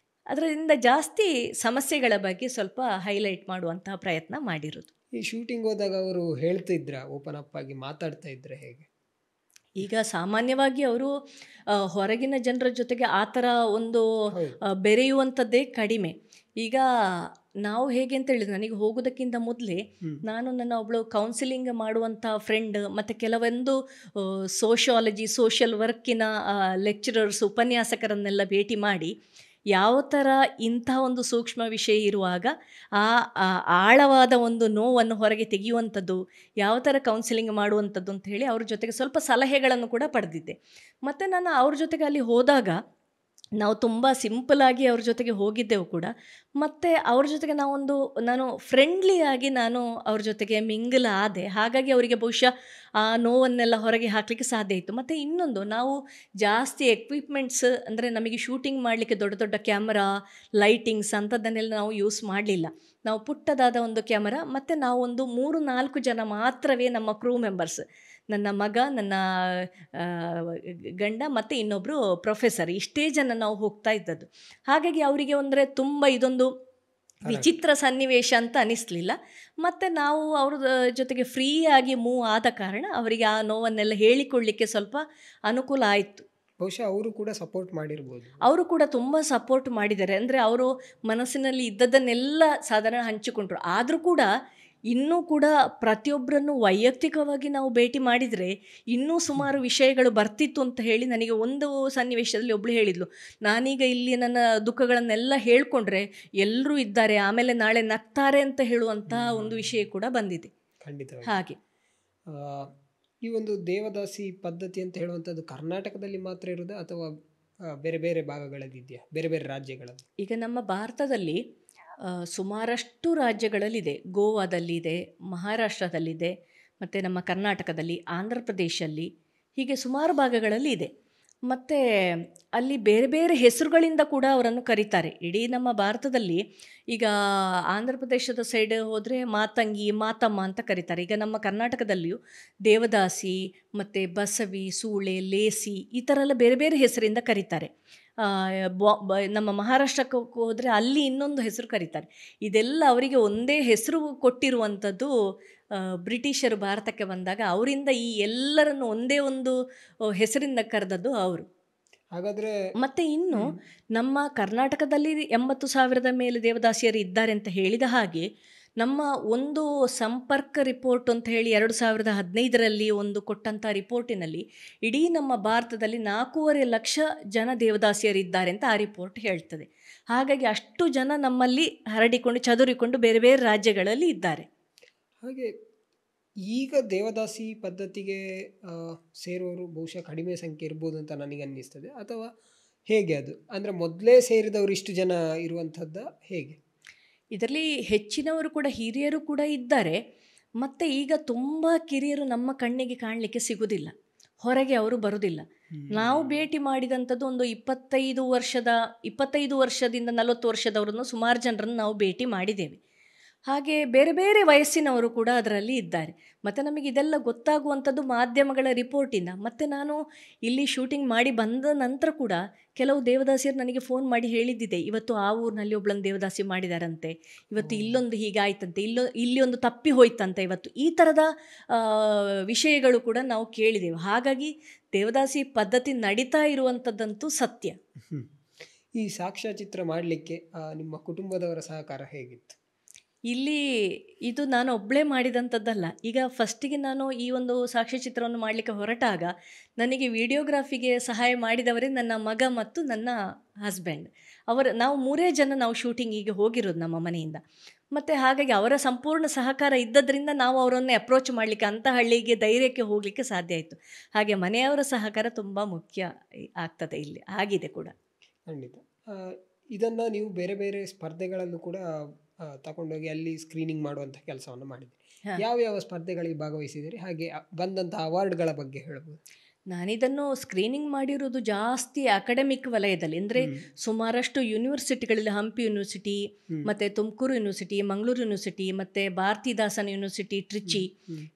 ಅದರಿಂದ ಜಾಸ್ತಿ ಸಮಸ್ಯೆಗಳ ಬಗ್ಗೆ ಸ್ವಲ್ಪ ಹೈಲೈಟ್ ಮಾಡುವಂತಹ ಪ್ರಯತ್ನ ಮಾಡಿರೋದು. ಈ ಶೂಟಿಂಗ್ ಹೋದಾಗ ಅವರು ಹೇಳ್ತಿದ್ರ, ಓಪನ್ ಅಪ್ ಆಗಿ ಮಾತಾಡ್ತಾ ಇದ್ರೆ ಹೇಗೆ? ಈಗ ಸಾಮಾನ್ಯವಾಗಿ ಅವರು ಹೊರಗಿನ ಜನರ ಜೊತೆಗೆ ಆ ಥರ ಒಂದು ಬೆರೆಯುವಂಥದ್ದೇ ಕಡಿಮೆ. ಈಗ ನಾವು ಹೇಗೆ ಅಂತ ಹೇಳಿದ್ರೆ, ನನಗೆ ಹೋಗೋದಕ್ಕಿಂತ ಮೊದಲೇ ನಾನು ನನ್ನ ಒಬ್ಬಳು ಕೌನ್ಸಿಲಿಂಗ್ ಮಾಡುವಂಥ ಫ್ರೆಂಡ್ ಮತ್ತು ಕೆಲವೊಂದು ಸೋಷಿಯಲ್ ವರ್ಕಿನ ಲೆಕ್ಚರರ್ಸ್, ಉಪನ್ಯಾಸಕರನ್ನೆಲ್ಲ ಭೇಟಿ ಮಾಡಿ ಯಾವ ಥರ ಇಂಥ ಒಂದು ಸೂಕ್ಷ್ಮ ವಿಷಯ ಇರುವಾಗ ಆ ಆಳವಾದ ಒಂದು ನೋವನ್ನು ಹೊರಗೆ ತೆಗೆಯುವಂಥದ್ದು, ಯಾವ ಥರ ಕೌನ್ಸಿಲಿಂಗ್ ಮಾಡುವಂಥದ್ದು ಅಂತ ಹೇಳಿ ಅವ್ರ ಜೊತೆಗೆ ಸ್ವಲ್ಪ ಸಲಹೆಗಳನ್ನು ಕೂಡ ಪಡೆದಿದ್ದೆ. ಮತ್ತು ನಾನು ಅವ್ರ ಜೊತೆಗೆ ಅಲ್ಲಿ ಹೋದಾಗ ನಾವು ತುಂಬ ಸಿಂಪಲಾಗಿ ಅವ್ರ ಜೊತೆಗೆ ಹೋಗಿದ್ದೆವು ಕೂಡ. ಮತ್ತು ಅವ್ರ ಜೊತೆಗೆ ನಾನು ಫ್ರೆಂಡ್ಲಿಯಾಗಿ ಅವ್ರ ಜೊತೆಗೆ ಮಿಂಗಲ್ ಆದೆ. ಹಾಗಾಗಿ ಅವರಿಗೆ ಬಹುಶಃ ಆ ನೋವನ್ನೆಲ್ಲ ಹೊರಗೆ ಹಾಕಲಿಕ್ಕೆ ಸಾಧ್ಯ ಇತ್ತು. ಮತ್ತು ಇನ್ನೊಂದು, ನಾವು ಜಾಸ್ತಿ ಎಕ್ವಿಪ್ಮೆಂಟ್ಸ್, ಅಂದರೆ ನಮಗೆ ಶೂಟಿಂಗ್ ಮಾಡಲಿಕ್ಕೆ ದೊಡ್ಡ ದೊಡ್ಡ ಕ್ಯಾಮರಾ, ಲೈಟಿಂಗ್ಸ್ ಅಂಥದ್ದನ್ನೆಲ್ಲ ನಾವು ಯೂಸ್ ಮಾಡಲಿಲ್ಲ. ನಾವು ಪುಟ್ಟದಾದ ಒಂದು ಕ್ಯಾಮರಾ ಮತ್ತು ನಾವು ಒಂದು 3-4 ಜನ ಮಾತ್ರವೇ ನಮ್ಮ ಕ್ರೂ ಮೆಂಬರ್ಸ್, ನನ್ನ ಮಗ, ನನ್ನ ಗಂಡ ಮತ್ತು ಇನ್ನೊಬ್ಬರು ಪ್ರೊಫೆಸರ್, ಇಷ್ಟೇ ಜನ ನಾವು ಹೋಗ್ತಾ ಇದ್ದದ್ದು. ಹಾಗಾಗಿ ಅವರಿಗೆ ಅಂದರೆ ತುಂಬ ಇದೊಂದು ವಿಚಿತ್ರ ಸನ್ನಿವೇಶ ಅಂತ ಅನ್ನಿಸ್ಲಿಲ್ಲ. ಮತ್ತು ನಾವು ಅವ್ರ ಜೊತೆಗೆ ಫ್ರೀಯಾಗಿ ಮೂವ್ ಆದ ಕಾರಣ ಅವರಿಗೆ ಆ ನೋವನ್ನೆಲ್ಲ ಹೇಳಿಕೊಳ್ಳಲಿಕ್ಕೆ ಸ್ವಲ್ಪ ಅನುಕೂಲ ಆಯಿತು. ಬಹುಶಃ ಅವರು ಕೂಡ ಸಪೋರ್ಟ್ ಮಾಡಿರ್ಬೋದು. ಅವರು ಕೂಡ ತುಂಬ ಸಪೋರ್ಟ್ ಮಾಡಿದ್ದಾರೆ. ಅಂದರೆ ಅವರು ಮನಸ್ಸಿನಲ್ಲಿ ಇದ್ದದ್ದನ್ನೆಲ್ಲ ಸಾಧಾರಣ ಹಂಚಿಕೊಂಡ್ರು. ಆದರೂ ಕೂಡ ಇನ್ನೂ ಕೂಡ ಪ್ರತಿಯೊಬ್ಬರನ್ನು ವೈಯಕ್ತಿಕವಾಗಿ ನಾವು ಭೇಟಿ ಮಾಡಿದರೆ ಇನ್ನೂ ಸುಮಾರು ವಿಷಯಗಳು ಬರ್ತಿತ್ತು ಅಂತ ಹೇಳಿ ನನಗೆ ಒಂದು ಸನ್ನಿವೇಶದಲ್ಲಿ ಒಬ್ಬಳು ಹೇಳಿದ್ಲು, ನಾನೀಗ ಇಲ್ಲಿ ನನ್ನ ದುಃಖಗಳನ್ನೆಲ್ಲ ಹೇಳ್ಕೊಂಡ್ರೆ ಎಲ್ಲರೂ ಇದ್ದಾರೆ, ಆಮೇಲೆ ನಾಳೆ ನಗ್ತಾರೆ ಅಂತ ಹೇಳುವಂಥ ಒಂದು ವಿಷಯ ಕೂಡ ಬಂದಿದೆ. ಖಂಡಿತ. ಹಾಗೆ ಈ ಒಂದು ದೇವದಾಸಿ ಪದ್ಧತಿ ಅಂತ ಹೇಳುವಂಥದ್ದು ಕರ್ನಾಟಕದಲ್ಲಿ ಮಾತ್ರ ಇರೋದಾ ಅಥವಾ ಬೇರೆ ಬೇರೆ ಭಾಗಗಳಲ್ಲಿ ಇದೆಯಾ, ಬೇರೆ ಬೇರೆ ರಾಜ್ಯಗಳಲ್ಲಿ? ಈಗ ನಮ್ಮ ಭಾರತದಲ್ಲಿ ಸುಮಾರಷ್ಟು ರಾಜ್ಯಗಳಲ್ಲಿದೆ. ಗೋವಾದಲ್ಲಿದೆ, ಮಹಾರಾಷ್ಟ್ರದಲ್ಲಿದೆ, ಮತ್ತು ನಮ್ಮ ಕರ್ನಾಟಕದಲ್ಲಿ, ಆಂಧ್ರ ಪ್ರದೇಶಲ್ಲಿ, ಹೀಗೆ ಸುಮಾರು ಭಾಗಗಳಲ್ಲಿ ಇದೆ. ಮತ್ತು ಅಲ್ಲಿ ಬೇರೆ ಬೇರೆ ಹೆಸರುಗಳಿಂದ ಕೂಡ ಅವರನ್ನು ಕರೀತಾರೆ. ಇಡೀ ನಮ್ಮ ಭಾರತದಲ್ಲಿ ಈಗ ಆಂಧ್ರ ಪ್ರದೇಶದ ಸೈಡ್ ಹೋದರೆ ಮಾತಂಗಿ, ಮಾತಮ್ಮ ಅಂತ ಕರೀತಾರೆ. ಈಗ ನಮ್ಮ ಕರ್ನಾಟಕದಲ್ಲಿಯೂ ದೇವದಾಸಿ ಮತ್ತು ಬಸವಿ, ಸೂಳೆ, ಲೇಸಿ ಈ ಥರ ಎಲ್ಲ ಬೇರೆ ಬೇರೆ ಹೆಸರಿಂದ ಕರೀತಾರೆ. ನಮ್ಮ ಮಹಾರಾಷ್ಟ್ರಕ್ಕೆ ಹೋದರೆ ಅಲ್ಲಿ ಇನ್ನೊಂದು ಹೆಸರು ಕರೀತಾರೆ. ಇದೆಲ್ಲ ಅವರಿಗೆ ಒಂದೇ ಹೆಸರು ಕೊಟ್ಟಿರುವಂಥದ್ದು. ಬ್ರಿಟಿಷರು ಭಾರತಕ್ಕೆ ಬಂದಾಗ ಅವರಿಂದ ಈ ಎಲ್ಲರನ್ನು ಒಂದೇ ಒಂದು ಹೆಸರಿಂದ ಕರೆದದ್ದು ಅವರು. ಹಾಗಾದರೆ ಮತ್ತು ಇನ್ನು ನಮ್ಮ ಕರ್ನಾಟಕದಲ್ಲಿ 80,000 ಮೇಲೆ ದೇವದಾಸಿಯರು ಇದ್ದಾರೆ ಅಂತ ಹೇಳಿದ ಹಾಗೆ, ನಮ್ಮ ಒಂದು ಸಂಪರ್ಕ ರಿಪೋರ್ಟ್ ಅಂತ ಹೇಳಿ 2015ರಲ್ಲಿ ಒಂದು ಕೊಟ್ಟಂಥ ರಿಪೋರ್ಟಿನಲ್ಲಿ ಇಡೀ ನಮ್ಮ ಭಾರತದಲ್ಲಿ 4.5 ಲಕ್ಷ ಜನ ದೇವದಾಸಿಯರಿದ್ದಾರೆ ಅಂತ ಆ ರಿಪೋರ್ಟ್ ಹೇಳ್ತದೆ. ಹಾಗಾಗಿ ಅಷ್ಟು ಜನ ನಮ್ಮಲ್ಲಿ ಹರಡಿಕೊಂಡು ಚದುರಿಕೊಂಡು ಬೇರೆ ಬೇರೆ ರಾಜ್ಯಗಳಲ್ಲಿ ಇದ್ದಾರೆ. ಹಾಗೆ ಈಗ ದೇವದಾಸಿ ಪದ್ಧತಿಗೆ ಸೇರುವವರು ಬಹುಶಃ ಕಡಿಮೆ ಸಂಖ್ಯೆ ಇರ್ಬೋದು ಅಂತ ನನಗೆ ಅನ್ನಿಸ್ತದೆ, ಅಥವಾ ಹೇಗೆ ಅದು? ಅಂದರೆ ಮೊದಲೇ ಸೇರಿದವರು ಇಷ್ಟು ಜನ ಇರುವಂಥದ್ದ ಹೇಗೆ? ಇದರಲ್ಲಿ ಹೆಚ್ಚಿನವರು ಕೂಡ ಹಿರಿಯರು ಕೂಡ ಇದ್ದಾರೆ. ಮತ್ತು ಈಗ ತುಂಬ ಕಿರಿಯರು ನಮ್ಮ ಕಣ್ಣಿಗೆ ಕಾಣಲಿಕ್ಕೆ ಸಿಗುವುದಿಲ್ಲ, ಹೊರಗೆ ಅವರು ಬರುವುದಿಲ್ಲ. ನಾವು ಭೇಟಿ ಮಾಡಿದಂಥದ್ದು ಒಂದು 25 ವರ್ಷದಿಂದ 40 ವರ್ಷದವರನ್ನು ಸುಮಾರು ಜನರನ್ನು ನಾವು ಭೇಟಿ ಮಾಡಿದ್ದೇವೆ. ಹಾಗೆ ಬೇರೆ ಬೇರೆ ವಯಸ್ಸಿನವರು ಕೂಡ ಅದರಲ್ಲಿ ಇದ್ದಾರೆ. ಮತ್ತು ನಮಗೆ ಇದೆಲ್ಲ ಗೊತ್ತಾಗುವಂಥದ್ದು ಮಾಧ್ಯಮಗಳ ರಿಪೋರ್ಟಿಂದ. ಮತ್ತು ನಾನು ಇಲ್ಲಿ ಶೂಟಿಂಗ್ ಮಾಡಿ ಬಂದ ನಂತರ ಕೂಡ ಕೆಲವು ದೇವದಾಸಿಯರು ನನಗೆ ಫೋನ್ ಮಾಡಿ ಹೇಳಿದ್ದಿದೆ, ಇವತ್ತು ಆ ಊರಿನಲ್ಲಿ ಒಬ್ಬಳನ್ನು ದೇವದಾಸಿ ಮಾಡಿದಾರಂತೆ, ಇವತ್ತು ಇಲ್ಲೊಂದು ಹೀಗಾಯ್ತಂತೆ, ಇಲ್ಲಿ ಒಂದು ತಪ್ಪಿ ಹೋಯ್ತಂತೆ, ಇವತ್ತು ಈ ಥರದ ವಿಷಯಗಳು ಕೂಡ ನಾವು ಕೇಳಿದೆವು. ಹಾಗಾಗಿ ದೇವದಾಸಿ ಪದ್ಧತಿ ನಡೀತಾ ಇರುವಂಥದ್ದಂತೂ ಸತ್ಯ. ಈ ಸಾಕ್ಷ್ಯಚಿತ್ರ ಮಾಡಲಿಕ್ಕೆ ನಿಮ್ಮ ಕುಟುಂಬದವರ ಸಹಕಾರ ಹೇಗಿತ್ತು? ಇಲ್ಲಿ ಇದು ನಾನು ಒಬ್ಬಳೇ ಮಾಡಿದಂಥದ್ದಲ್ಲ. ಈಗ ಫಸ್ಟಿಗೆ ನಾನು ಈ ಒಂದು ಸಾಕ್ಷ್ಯಚಿತ್ರವನ್ನು ಮಾಡಲಿಕ್ಕೆ ಹೊರಟಾಗ ನನಗೆ ವಿಡಿಯೋಗ್ರಾಫಿಗೆ ಸಹಾಯ ಮಾಡಿದವರೇ ನನ್ನ ಮಗ ಮತ್ತು ನನ್ನ ಹಸ್ಬೆಂಡ್. ನಾವು 3 ಜನ ನಾವು ಶೂಟಿಂಗಿಗೆ ಹೋಗಿರೋದು ನಮ್ಮ ಮನೆಯಿಂದ. ಮತ್ತು ಹಾಗಾಗಿ ಅವರ ಸಂಪೂರ್ಣ ಸಹಕಾರ ಇದ್ದದ್ರಿಂದ ನಾವು ಅವರನ್ನೇ ಅಪ್ರೋಚ್ ಮಾಡಲಿಕ್ಕೆ, ಅಂಥ ಹಳ್ಳಿಗೆ ಧೈರ್ಯಕ್ಕೆ ಹೋಗಲಿಕ್ಕೆ ಸಾಧ್ಯ ಆಯಿತು. ಹಾಗೆ ಮನೆಯವರ ಸಹಕಾರ ತುಂಬ ಮುಖ್ಯ ಆಗ್ತದೆ ಇಲ್ಲಿ, ಆಗಿದೆ ಕೂಡ. ಖಂಡಿತ. ಇದನ್ನು ನೀವು ಬೇರೆ ಬೇರೆ ಸ್ಪರ್ಧೆಗಳಲ್ಲೂ ಕೂಡ ತಗೊಂಡೋಗಿ ಅಲ್ಲಿ ಸ್ಕ್ರೀನಿಂಗ್ ಮಾಡುವಂಥ ಕೆಲಸವನ್ನು ಮಾಡಿದ್ದೀರಿ. ಯಾವ ಸ್ಪರ್ಧೆಗಳಿಗೆ ಭಾಗವಹಿಸಿದ್ದೀರಿ, ಹಾಗೆ ಬಂದಂಥ ಅವಾರ್ಡ್ಗಳ ಬಗ್ಗೆ ಹೇಳ್ಬೋದು? ನಾನಿದನ್ನು ಸ್ಕ್ರೀನಿಂಗ್ ಮಾಡಿರೋದು ಜಾಸ್ತಿ ಅಕಾಡೆಮಿಕ್ ವಲಯದಲ್ಲಿ, ಅಂದರೆ ಸುಮಾರಷ್ಟು ಯೂನಿವರ್ಸಿಟಿಗಳಲ್ಲಿ, ಹಂಪಿ ಯೂನಿವರ್ಸಿಟಿ, ಮತ್ತು ತುಮಕೂರು ಯೂನಿವರ್ಸಿಟಿ, ಮಂಗಳೂರು ಯೂನಿವರ್ಸಿಟಿ, ಮತ್ತು ಭಾರತಿದಾಸನ್ ಯೂನಿವರ್ಸಿಟಿ, ಟ್ರಿಚಿ,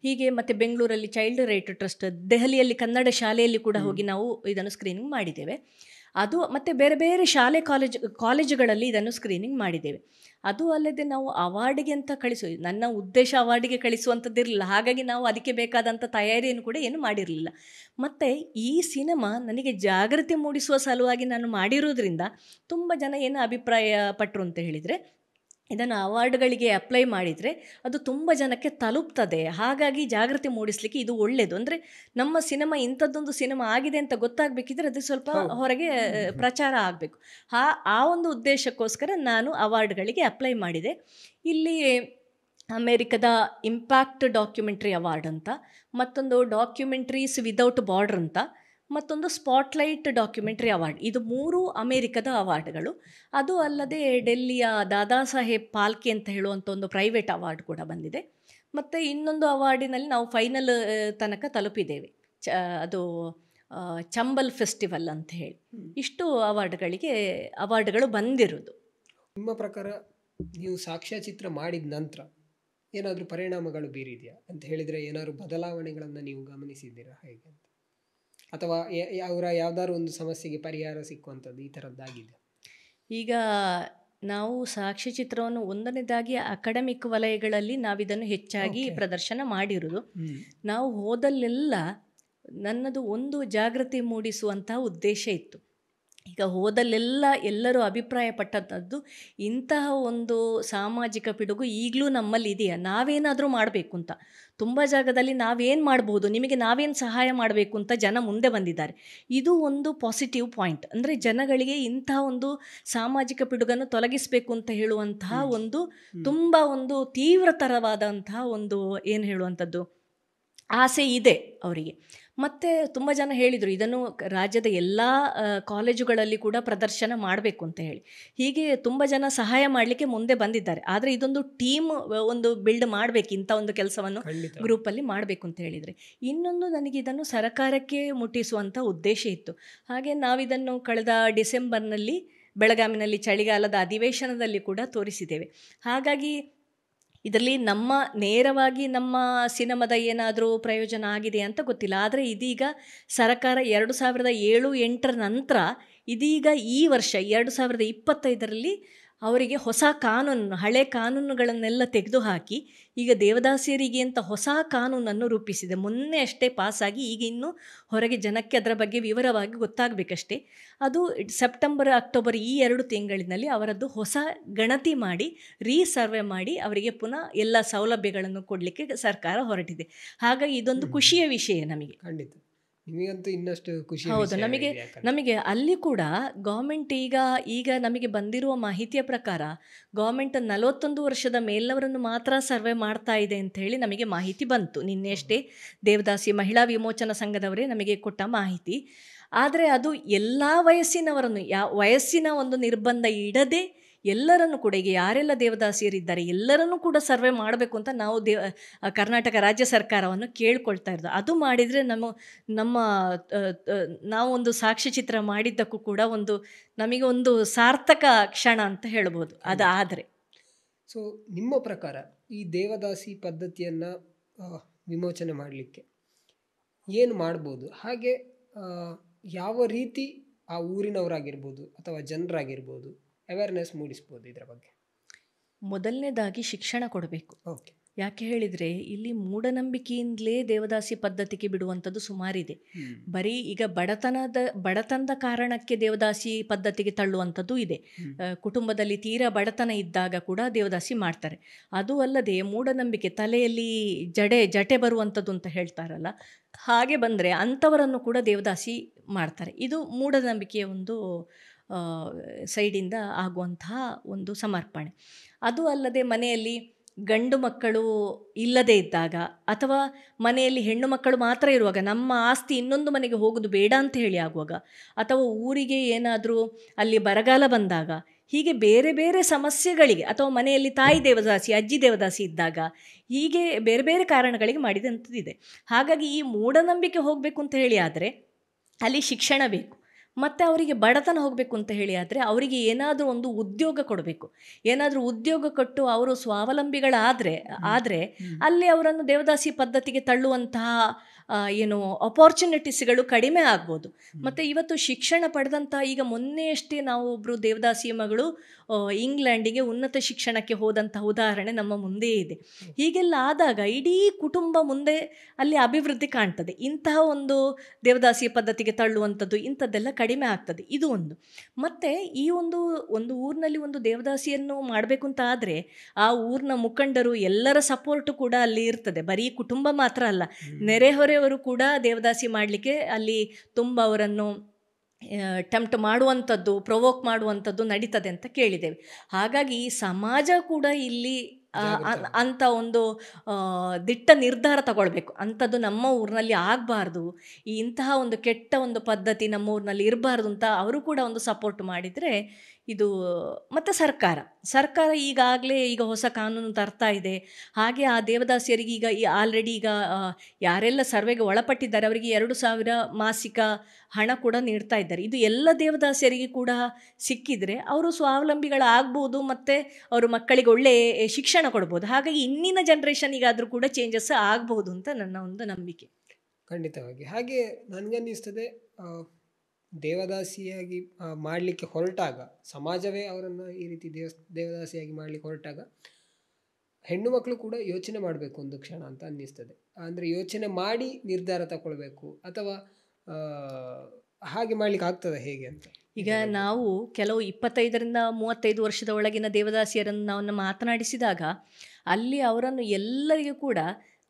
ಹೀಗೆ, ಮತ್ತು ಬೆಂಗಳೂರಲ್ಲಿ ಚೈಲ್ಡ್ ರೈಟ್ ಟ್ರಸ್ಟ್, ದೆಹಲಿಯಲ್ಲಿ ಕನ್ನಡ ಶಾಲೆಯಲ್ಲಿ ಕೂಡ ಹೋಗಿ ನಾವು ಇದನ್ನು ಸ್ಕ್ರೀನಿಂಗ್ ಮಾಡಿದ್ದೇವೆ. ಅದು ಮತ್ತು ಬೇರೆ ಬೇರೆ ಶಾಲೆ ಕಾಲೇಜುಗಳಲ್ಲಿ ಇದನ್ನು ಸ್ಕ್ರೀನಿಂಗ್ ಮಾಡಿದ್ದೇವೆ. ಅದು ಅಲ್ಲದೆ ನಾವು ಅವಾರ್ಡಿಗೆ ಅಂತ ನನ್ನ ಉದ್ದೇಶ ಅವಾರ್ಡಿಗೆ ಕಳಿಸುವಂಥದ್ದಿರಲಿಲ್ಲ. ಹಾಗಾಗಿ ನಾವು ಅದಕ್ಕೆ ಬೇಕಾದಂಥ ತಯಾರಿಯನ್ನು ಕೂಡ ಏನು ಮಾಡಿರಲಿಲ್ಲ. ಮತ್ತು ಈ ಸಿನಿಮಾ ನನಗೆ ಜಾಗೃತಿ ಮೂಡಿಸುವ ಸಲುವಾಗಿ ನಾನು ಮಾಡಿರೋದ್ರಿಂದ ತುಂಬ ಜನ ಏನು ಅಭಿಪ್ರಾಯ ಪಟ್ಟರು ಅಂತ ಹೇಳಿದರೆ, ಇದನ್ನು ಅವಾರ್ಡ್ಗಳಿಗೆ ಅಪ್ಲೈ ಮಾಡಿದರೆ ಅದು ತುಂಬ ಜನಕ್ಕೆ ತಲುಪ್ತದೆ, ಹಾಗಾಗಿ ಜಾಗೃತಿ ಮೂಡಿಸಲಿಕ್ಕೆ ಇದು ಒಳ್ಳೆಯದು. ಅಂದರೆ ನಮ್ಮ ಸಿನಿಮಾ ಇಂಥದ್ದೊಂದು ಸಿನಿಮಾ ಆಗಿದೆ ಅಂತ ಗೊತ್ತಾಗಬೇಕಿದ್ರೆ ಅದು ಸ್ವಲ್ಪ ಹೊರಗೆ ಪ್ರಚಾರ ಆಗಬೇಕು. ಆ ಒಂದು ಉದ್ದೇಶಕ್ಕೋಸ್ಕರ ನಾನು ಅವಾರ್ಡ್ಗಳಿಗೆ ಅಪ್ಲೈ ಮಾಡಿದೆ. ಇಲ್ಲಿ ಅಮೇರಿಕದ ಇಂಪ್ಯಾಕ್ಟ್ ಡಾಕ್ಯುಮೆಂಟ್ರಿ ಅವಾರ್ಡ್ ಅಂತ, ಮತ್ತೊಂದು ಡಾಕ್ಯುಮೆಂಟ್ರೀಸ್ ವಿದೌಟ್ ಬಾರ್ಡರ್ ಅಂತ, ಮತ್ತೊಂದು ಸ್ಪಾಟ್ಲೈಟ್ ಡಾಕ್ಯುಮೆಂಟ್ರಿ ಅವಾರ್ಡ್. ಇದು 3 ಅಮೇರಿಕದ ಅವಾರ್ಡ್ಗಳು. ಅದು ಅಲ್ಲದೆ ಡೆಲ್ಲಿಯ ದಾದಾ ಸಾಹೇಬ್ ಫಾಲ್ಕೆ ಅಂತ ಹೇಳುವಂಥ ಒಂದು ಪ್ರೈವೇಟ್ ಅವಾರ್ಡ್ ಕೂಡ ಬಂದಿದೆ. ಮತ್ತು ಇನ್ನೊಂದು ಅವಾರ್ಡಿನಲ್ಲಿ ನಾವು ಫೈನಲ್ ತನಕ ತಲುಪಿದ್ದೇವೆ, ಅದು ಚಂಬಲ್ ಫೆಸ್ಟಿವಲ್ ಅಂತ ಹೇಳಿ. ಇಷ್ಟು ಅವಾರ್ಡ್ಗಳು ಬಂದಿರೋದು. ನಿಮ್ಮ ಪ್ರಕಾರ ನೀವು ಸಾಕ್ಷ್ಯಚಿತ್ರ ಮಾಡಿದ ನಂತರ ಏನಾದರೂ ಪರಿಣಾಮಗಳು ಬೀರಿದೆಯಾ ಅಂತ ಹೇಳಿದರೆ, ಏನಾದರೂ ಬದಲಾವಣೆಗಳನ್ನು ನೀವು ಗಮನಿಸಿದ್ದೀರಾ ಹೇಗೆ ಅಂತ? ಅಥವಾ ಯಾವ್ದಾದ್ರು ಒಂದು ಸಮಸ್ಯೆಗೆ ಪರಿಹಾರ ಸಿಕ್ಕುವಂಥದ್ದು ಈ ಥರದ್ದಾಗಿದೆ? ಈಗ ನಾವು ಸಾಕ್ಷ್ಯಚಿತ್ರವನ್ನು ಒಂದನೇದಾಗಿ ಅಕಾಡೆಮಿಕ್ ವಲಯಗಳಲ್ಲಿ ನಾವಿದನ್ನು ಹೆಚ್ಚಾಗಿ ಪ್ರದರ್ಶನ ಮಾಡಿರೋದು. ನಾವು ಹೋದಲ್ಲೆಲ್ಲ ನನ್ನದು ಒಂದು ಜಾಗೃತಿ ಮೂಡಿಸುವಂತಹ ಉದ್ದೇಶ ಇತ್ತು. ಈಗ ಹೋದಲ್ಲೆಲ್ಲ ಎಲ್ಲರೂ ಅಭಿಪ್ರಾಯ ಪಟ್ಟದ್ದು, ಇಂತಹ ಒಂದು ಸಾಮಾಜಿಕ ಪಿಡುಗು ಈಗಲೂ ನಮ್ಮಲ್ಲಿ ಇದೆಯಾ, ನಾವೇನಾದರೂ ಮಾಡಬೇಕು ಅಂತ. ತುಂಬ ಜಾಗದಲ್ಲಿ ನಾವೇನು ಮಾಡ್ಬೋದು, ನಿಮಗೆ ನಾವೇನು ಸಹಾಯ ಮಾಡಬೇಕು ಅಂತ ಜನ ಮುಂದೆ ಬಂದಿದ್ದಾರೆ. ಇದು ಒಂದು ಪಾಸಿಟಿವ್ ಪಾಯಿಂಟ್. ಅಂದರೆ ಜನಗಳಿಗೆ ಇಂತಹ ಒಂದು ಸಾಮಾಜಿಕ ಪಿಡುಗನ್ನು ತೊಲಗಿಸಬೇಕು ಅಂತ ಹೇಳುವಂತಹ ಒಂದು ತುಂಬ ಒಂದು ತೀವ್ರತರವಾದಂತಹ ಒಂದು ಏನು ಹೇಳುವಂಥದ್ದು ಆಸೆ ಇದೆ ಅವರಿಗೆ. ಮತ್ತು ತುಂಬ ಜನ ಹೇಳಿದರು ಇದನ್ನು ರಾಜ್ಯದ ಎಲ್ಲ ಕಾಲೇಜುಗಳಲ್ಲಿ ಕೂಡ ಪ್ರದರ್ಶನ ಮಾಡಬೇಕು ಅಂತ ಹೇಳಿ. ಹೀಗೆ ತುಂಬ ಜನ ಸಹಾಯ ಮಾಡಲಿಕ್ಕೆ ಮುಂದೆ ಬಂದಿದ್ದಾರೆ. ಆದರೆ ಇದೊಂದು ಟೀಮ್ ಒಂದು ಬಿಲ್ಡ್ ಮಾಡಬೇಕು, ಇಂಥ ಒಂದು ಕೆಲಸವನ್ನು ಗ್ರೂಪಲ್ಲಿ ಮಾಡಬೇಕು ಅಂತ ಹೇಳಿದರೆ. ಇನ್ನೊಂದು, ನನಗೆ ಇದನ್ನು ಸರ್ಕಾರಕ್ಕೆ ಮುಟ್ಟಿಸುವಂಥ ಉದ್ದೇಶ ಇತ್ತು. ಹಾಗೆ ನಾವಿದನ್ನು ಕಳೆದ ಡಿಸೆಂಬರ್ನಲ್ಲಿ ಬೆಳಗಾವಿನಲ್ಲಿ ಚಳಿಗಾಲದ ಅಧಿವೇಶನದಲ್ಲಿ ಕೂಡ ತೋರಿಸಿದ್ದೇವೆ. ಹಾಗಾಗಿ ಇದರಲ್ಲಿ ನೇರವಾಗಿ ನಮ್ಮ ಸಿನಿಮಾದ ಏನಾದರೂ ಪ್ರಯೋಜನ ಆಗಿದೆ ಅಂತ ಗೊತ್ತಿಲ್ಲ. ಆದರೆ ಇದೀಗ ಸರ್ಕಾರ 2007-8 ನಂತರ ಇದೀಗ ಈ ವರ್ಷ 2025ರಲ್ಲಿ ಅವರಿಗೆ ಹೊಸ ಕಾನೂನು, ಹಳೆ ಕಾನೂನುಗಳನ್ನೆಲ್ಲ ತೆಗೆದುಹಾಕಿ ಈಗ ದೇವದಾಸಿಯರಿಗೆ ಅಂತ ಹೊಸ ಕಾನೂನನ್ನು ರೂಪಿಸಿದೆ. ಮೊನ್ನೆ ಅಷ್ಟೇ ಪಾಸಾಗಿ ಈಗ ಇನ್ನೂ ಹೊರಗೆ ಜನಕ್ಕೆ ಅದರ ಬಗ್ಗೆ ವಿವರವಾಗಿ ಗೊತ್ತಾಗಬೇಕಷ್ಟೇ. ಅದು ಸೆಪ್ಟೆಂಬರ್ ಅಕ್ಟೋಬರ್ ಈ 2 ತಿಂಗಳಿನಲ್ಲಿ ಅವರದ್ದು ಹೊಸ ಗಣತಿ ಮಾಡಿ ರೀಸರ್ವೆ ಮಾಡಿ ಅವರಿಗೆ ಪುನಃ ಎಲ್ಲ ಸೌಲಭ್ಯಗಳನ್ನು ಕೊಡಲಿಕ್ಕೆ ಸರ್ಕಾರ ಹೊರಟಿದೆ. ಹಾಗಾಗಿ ಇದೊಂದು ಖುಷಿಯ ವಿಷಯ ನಮಗೆ. ಖಂಡಿತ ನಿಮಗಂತೂ ಇನ್ನಷ್ಟು ಖುಷಿ. ಹೌದು, ನಮಗೆ ಅಲ್ಲಿ ಕೂಡ ಗೌರ್ಮೆಂಟ್ ಈಗ ನಮಗೆ ಬಂದಿರುವ ಮಾಹಿತಿಯ ಪ್ರಕಾರ ಗೌರ್ಮೆಂಟ್ 41 ವರ್ಷದ ಮೇಲ್ನವರನ್ನು ಮಾತ್ರ ಸರ್ವೆ ಮಾಡ್ತಾ ಇದೆ ಅಂತ ಹೇಳಿ ನಮಗೆ ಮಾಹಿತಿ ಬಂತು. ನಿನ್ನೆಯಷ್ಟೇ ದೇವದಾಸಿ ಮಹಿಳಾ ವಿಮೋಚನಾ ಸಂಘದವರೇ ನಮಗೆ ಕೊಟ್ಟ ಮಾಹಿತಿ. ಆದರೆ ಅದು ಎಲ್ಲ ವಯಸ್ಸಿನವರನ್ನು, ವಯಸ್ಸಿನ ಒಂದು ನಿರ್ಬಂಧ ಇಡದೆ ಎಲ್ಲರನ್ನು ಕೂಡ, ಈಗ ಯಾರೆಲ್ಲ ದೇವದಾಸಿಯರಿದ್ದಾರೆ ಎಲ್ಲರನ್ನೂ ಕೂಡ ಸರ್ವೆ ಮಾಡಬೇಕು ಅಂತ ನಾವು ಕರ್ನಾಟಕ ರಾಜ್ಯ ಸರ್ಕಾರವನ್ನು ಕೇಳ್ಕೊಳ್ತಾ ಇರೋದು. ಅದು ಮಾಡಿದರೆ ನಾವೊಂದು ಸಾಕ್ಷ್ಯಚಿತ್ರ ಮಾಡಿದ್ದಕ್ಕೂ ಕೂಡ ನಮಗೆ ಒಂದು ಸಾರ್ಥಕ ಕ್ಷಣ ಅಂತ ಹೇಳ್ಬೋದು ಅದಾದರೆ. ಸೊ ನಿಮ್ಮ ಪ್ರಕಾರ ಈ ದೇವದಾಸಿ ಪದ್ಧತಿಯನ್ನು ವಿಮೋಚನೆ ಮಾಡಲಿಕ್ಕೆ ಏನು ಮಾಡ್ಬೋದು, ಹಾಗೆ ಯಾವ ರೀತಿ ಆ ಊರಿನವರಾಗಿರ್ಬೋದು ಅಥವಾ ಜನರಾಗಿರ್ಬೋದು ಅವೇರ್ನೆಸ್ ಮೂಡಿಸ್ಬೋದು ಇದರ ಬಗ್ಗೆ? ಮೊದಲನೇದಾಗಿ ಶಿಕ್ಷಣ ಕೊಡಬೇಕು. ಯಾಕೆ ಹೇಳಿದರೆ ಇಲ್ಲಿ ಮೂಢನಂಬಿಕೆಯಿಂದಲೇ ದೇವದಾಸಿ ಪದ್ಧತಿಗೆ ಬಿಡುವಂಥದ್ದು ಸುಮಾರಿದೆ. ಬರೀ ಈಗ ಬಡತನದ ಕಾರಣಕ್ಕೆ ದೇವದಾಸಿ ಪದ್ಧತಿಗೆ ತಳ್ಳುವಂಥದ್ದು ಇದೆ. ಕುಟುಂಬದಲ್ಲಿ ತೀರಾ ಬಡತನ ಇದ್ದಾಗ ಕೂಡ ದೇವದಾಸಿ ಮಾಡ್ತಾರೆ. ಅದು ಅಲ್ಲದೆ ಮೂಢನಂಬಿಕೆ, ತಲೆಯಲ್ಲಿ ಜಟೆ ಬರುವಂಥದ್ದು ಅಂತ ಹೇಳ್ತಾರಲ್ಲ, ಹಾಗೆ ಬಂದರೆ ಅಂಥವರನ್ನು ಕೂಡ ದೇವದಾಸಿ ಮಾಡ್ತಾರೆ. ಇದು ಮೂಢನಂಬಿಕೆಯ ಒಂದು ಸೈಡಿಂದ ಆಗುವಂತಹ ಒಂದು ಸಮರ್ಪಣೆ. ಅದು ಅಲ್ಲದೆ ಮನೆಯಲ್ಲಿ ಗಂಡು ಮಕ್ಕಳು ಇಲ್ಲದೇ ಇದ್ದಾಗ, ಅಥವಾ ಮನೆಯಲ್ಲಿ ಹೆಣ್ಣು ಮಕ್ಕಳು ಮಾತ್ರ ಇರುವಾಗ, ನಮ್ಮ ಆಸ್ತಿ ಇನ್ನೊಂದು ಮನೆಗೆ ಹೋಗೋದು ಬೇಡ ಅಂತ ಹೇಳಿ ಆಗುವಾಗ, ಅಥವಾ ಊರಿಗೆ ಏನಾದರೂ ಅಲ್ಲಿ ಬರಗಾಲ ಬಂದಾಗ, ಹೀಗೆ ಬೇರೆ ಬೇರೆ ಸಮಸ್ಯೆಗಳಿಗೆ, ಅಥವಾ ಮನೆಯಲ್ಲಿ ತಾಯಿ ದೇವದಾಸಿ, ಅಜ್ಜಿ ದೇವದಾಸಿ ಇದ್ದಾಗ, ಹೀಗೆ ಬೇರೆ ಬೇರೆ ಕಾರಣಗಳಿಗೆ ಮಾಡಿದಂಥದ್ದಿದೆ. ಹಾಗಾಗಿ ಈ ಮೂಢನಂಬಿಕೆ ಹೋಗಬೇಕು ಅಂತ ಹೇಳಿ ಆದರೆ ಅಲ್ಲಿ ಶಿಕ್ಷಣ ಬೇಕು. ಮತ್ತು ಅವರಿಗೆ ಬಡತನ ಹೋಗಬೇಕು ಅಂತ ಹೇಳಿ ಆದರೆ ಅವರಿಗೆ ಏನಾದರೂ ಒಂದು ಉದ್ಯೋಗ ಕೊಡಬೇಕು. ಏನಾದರೂ ಉದ್ಯೋಗ ಕೊಟ್ಟು ಅವರು ಸ್ವಾವಲಂಬಿಗಳಾದರೆ ಅಲ್ಲಿ ಅವರನ್ನು ದೇವದಾಸಿ ಪದ್ಧತಿಗೆ ತಳ್ಳುವಂತಹ ಏನು ಅಪಾರ್ಚುನಿಟೀಸ್ಗಳು ಕಡಿಮೆ ಆಗ್ಬೋದು. ಮತ್ತು ಇವತ್ತು ಶಿಕ್ಷಣ ಪಡೆದಂಥ, ಈಗ ಮೊನ್ನೆಯಷ್ಟೇ ನಾವು ಒಬ್ಬರು ದೇವದಾಸಿ ಮಗಳು ಇಂಗ್ಲೆಂಡಿಗೆ ಉನ್ನತ ಶಿಕ್ಷಣಕ್ಕೆ ಹೋದಂಥ ಉದಾಹರಣೆ ನಮ್ಮ ಮುಂದೆ ಇದೆ. ಹೀಗೆಲ್ಲ ಆದಾಗ ಇಡೀ ಕುಟುಂಬ ಮುಂದೆ ಅಲ್ಲಿ ಅಭಿವೃದ್ಧಿ ಕಾಣ್ತದೆ. ಇಂತಹ ಒಂದು ದೇವದಾಸಿ ಪದ್ಧತಿಗೆ ತಳ್ಳುವಂಥದ್ದು ಇಂಥದ್ದೆಲ್ಲ ಕಡಿಮೆ ಆಗ್ತದೆ. ಇದು ಒಂದು. ಮತ್ತು ಈ ಒಂದು ಊರಿನಲ್ಲಿ ಒಂದು ದೇವದಾಸಿಯನ್ನು ಮಾಡಬೇಕು ಅಂತ ಆದರೆ ಆ ಊರಿನ ಮುಖಂಡರು ಎಲ್ಲರ ಸಪೋರ್ಟು ಕೂಡ ಅಲ್ಲಿ ಇರ್ತದೆ. ಬರೀ ಕುಟುಂಬ ಮಾತ್ರ ಅಲ್ಲ, ನೆರೆಹೊರೆಯವರು ಕೂಡ ದೇವದಾಸಿ ಮಾಡಲಿಕ್ಕೆ ಅಲ್ಲಿ ತುಂಬ ಅವರನ್ನು ಟೆಂಪ್ಟ್ ಮಾಡುವಂಥದ್ದು, ಪ್ರೊವೋಕ್ ಮಾಡುವಂಥದ್ದು ನಡೀತದೆ ಅಂತ ಕೇಳಿದ್ದೇವೆ. ಹಾಗಾಗಿ ಸಮಾಜ ಕೂಡ ಇಲ್ಲಿ ಅಂಥ ಒಂದು ದಿಟ್ಟ ನಿರ್ಧಾರ ತಗೊಳ್ಬೇಕು. ಅಂಥದ್ದು ನಮ್ಮ ಊರಿನಲ್ಲಿ ಆಗಬಾರ್ದು, ಇಂತಹ ಒಂದು ಕೆಟ್ಟ ಒಂದು ಪದ್ಧತಿ ನಮ್ಮ ಊರಿನಲ್ಲಿ ಇರಬಾರ್ದು ಅಂತ ಅವರು ಕೂಡ ಒಂದು ಸಪೋರ್ಟ್ ಮಾಡಿದರೆ ಇದು. ಮತ್ತು ಸರ್ಕಾರ ಈಗಾಗಲೇ ಈಗ ಹೊಸ ಕಾನೂನು ತರ್ತಾ ಇದೆ. ಹಾಗೆ ಆ ದೇವದಾಸಿಯರಿಗೆ ಈಗ ಆಲ್ರೆಡಿ ಈಗ ಯಾರೆಲ್ಲ ಸರ್ವೆಗೆ ಒಳಪಟ್ಟಿದ್ದಾರೆ ಅವರಿಗೆ 2,000 ಮಾಸಿಕ ಹಣ ಕೂಡ ನೀಡ್ತಾ ಇದ್ದಾರೆ. ಇದು ಎಲ್ಲ ದೇವದಾಸಿಯರಿಗೆ ಕೂಡ ಸಿಕ್ಕಿದರೆ ಅವರು ಸ್ವಾವಲಂಬಿಗಳಾಗ್ಬೋದು, ಮತ್ತು ಅವರು ಮಕ್ಕಳಿಗೆ ಒಳ್ಳೆಯ ಶಿಕ್ಷಣ ಕೊಡ್ಬೋದು. ಹಾಗಾಗಿ ಇನ್ನಿನ ಜನ್ರೇಷನಿಗಾದರೂ ಕೂಡ ಚೇಂಜಸ್ ಆಗ್ಬೋದು ಅಂತ ನನ್ನ ಒಂದು ನಂಬಿಕೆ. ಖಂಡಿತವಾಗಿ. ಹಾಗೆ ನನಗನ್ನಿಸ್ತದೆ, ದೇವದಾಸಿಯಾಗಿ ಮಾಡಲಿಕ್ಕೆ ಹೊರಟಾಗ, ಸಮಾಜವೇ ಅವರನ್ನು ಈ ರೀತಿ ದೇವದಾಸಿಯಾಗಿ ಮಾಡಲಿಕ್ಕೆ ಹೊರಟಾಗ ಹೆಣ್ಣು ಮಕ್ಕಳು ಕೂಡ ಯೋಚನೆ ಮಾಡಬೇಕು ಒಂದು ಕ್ಷಣ ಅಂತ ಅನ್ನಿಸ್ತದೆ. ಅಂದರೆ ಯೋಚನೆ ಮಾಡಿ ನಿರ್ಧಾರ ತಗೊಳ್ಬೇಕು, ಅಥವಾ ಹಾಗೆ ಮಾಡಲಿಕ್ಕೆ ಆಗ್ತದೆ ಹೇಗೆ ಅಂತ. ಈಗ ನಾವು ಕೆಲವು 25ರಿಂದ 35 ವರ್ಷದ ಒಳಗಿನ ದೇವದಾಸಿಯರನ್ನು ನಾವು ಮಾತನಾಡಿಸಿದಾಗ ಅಲ್ಲಿ ಅವರನ್ನು ಎಲ್ಲರಿಗೂ ಕೂಡ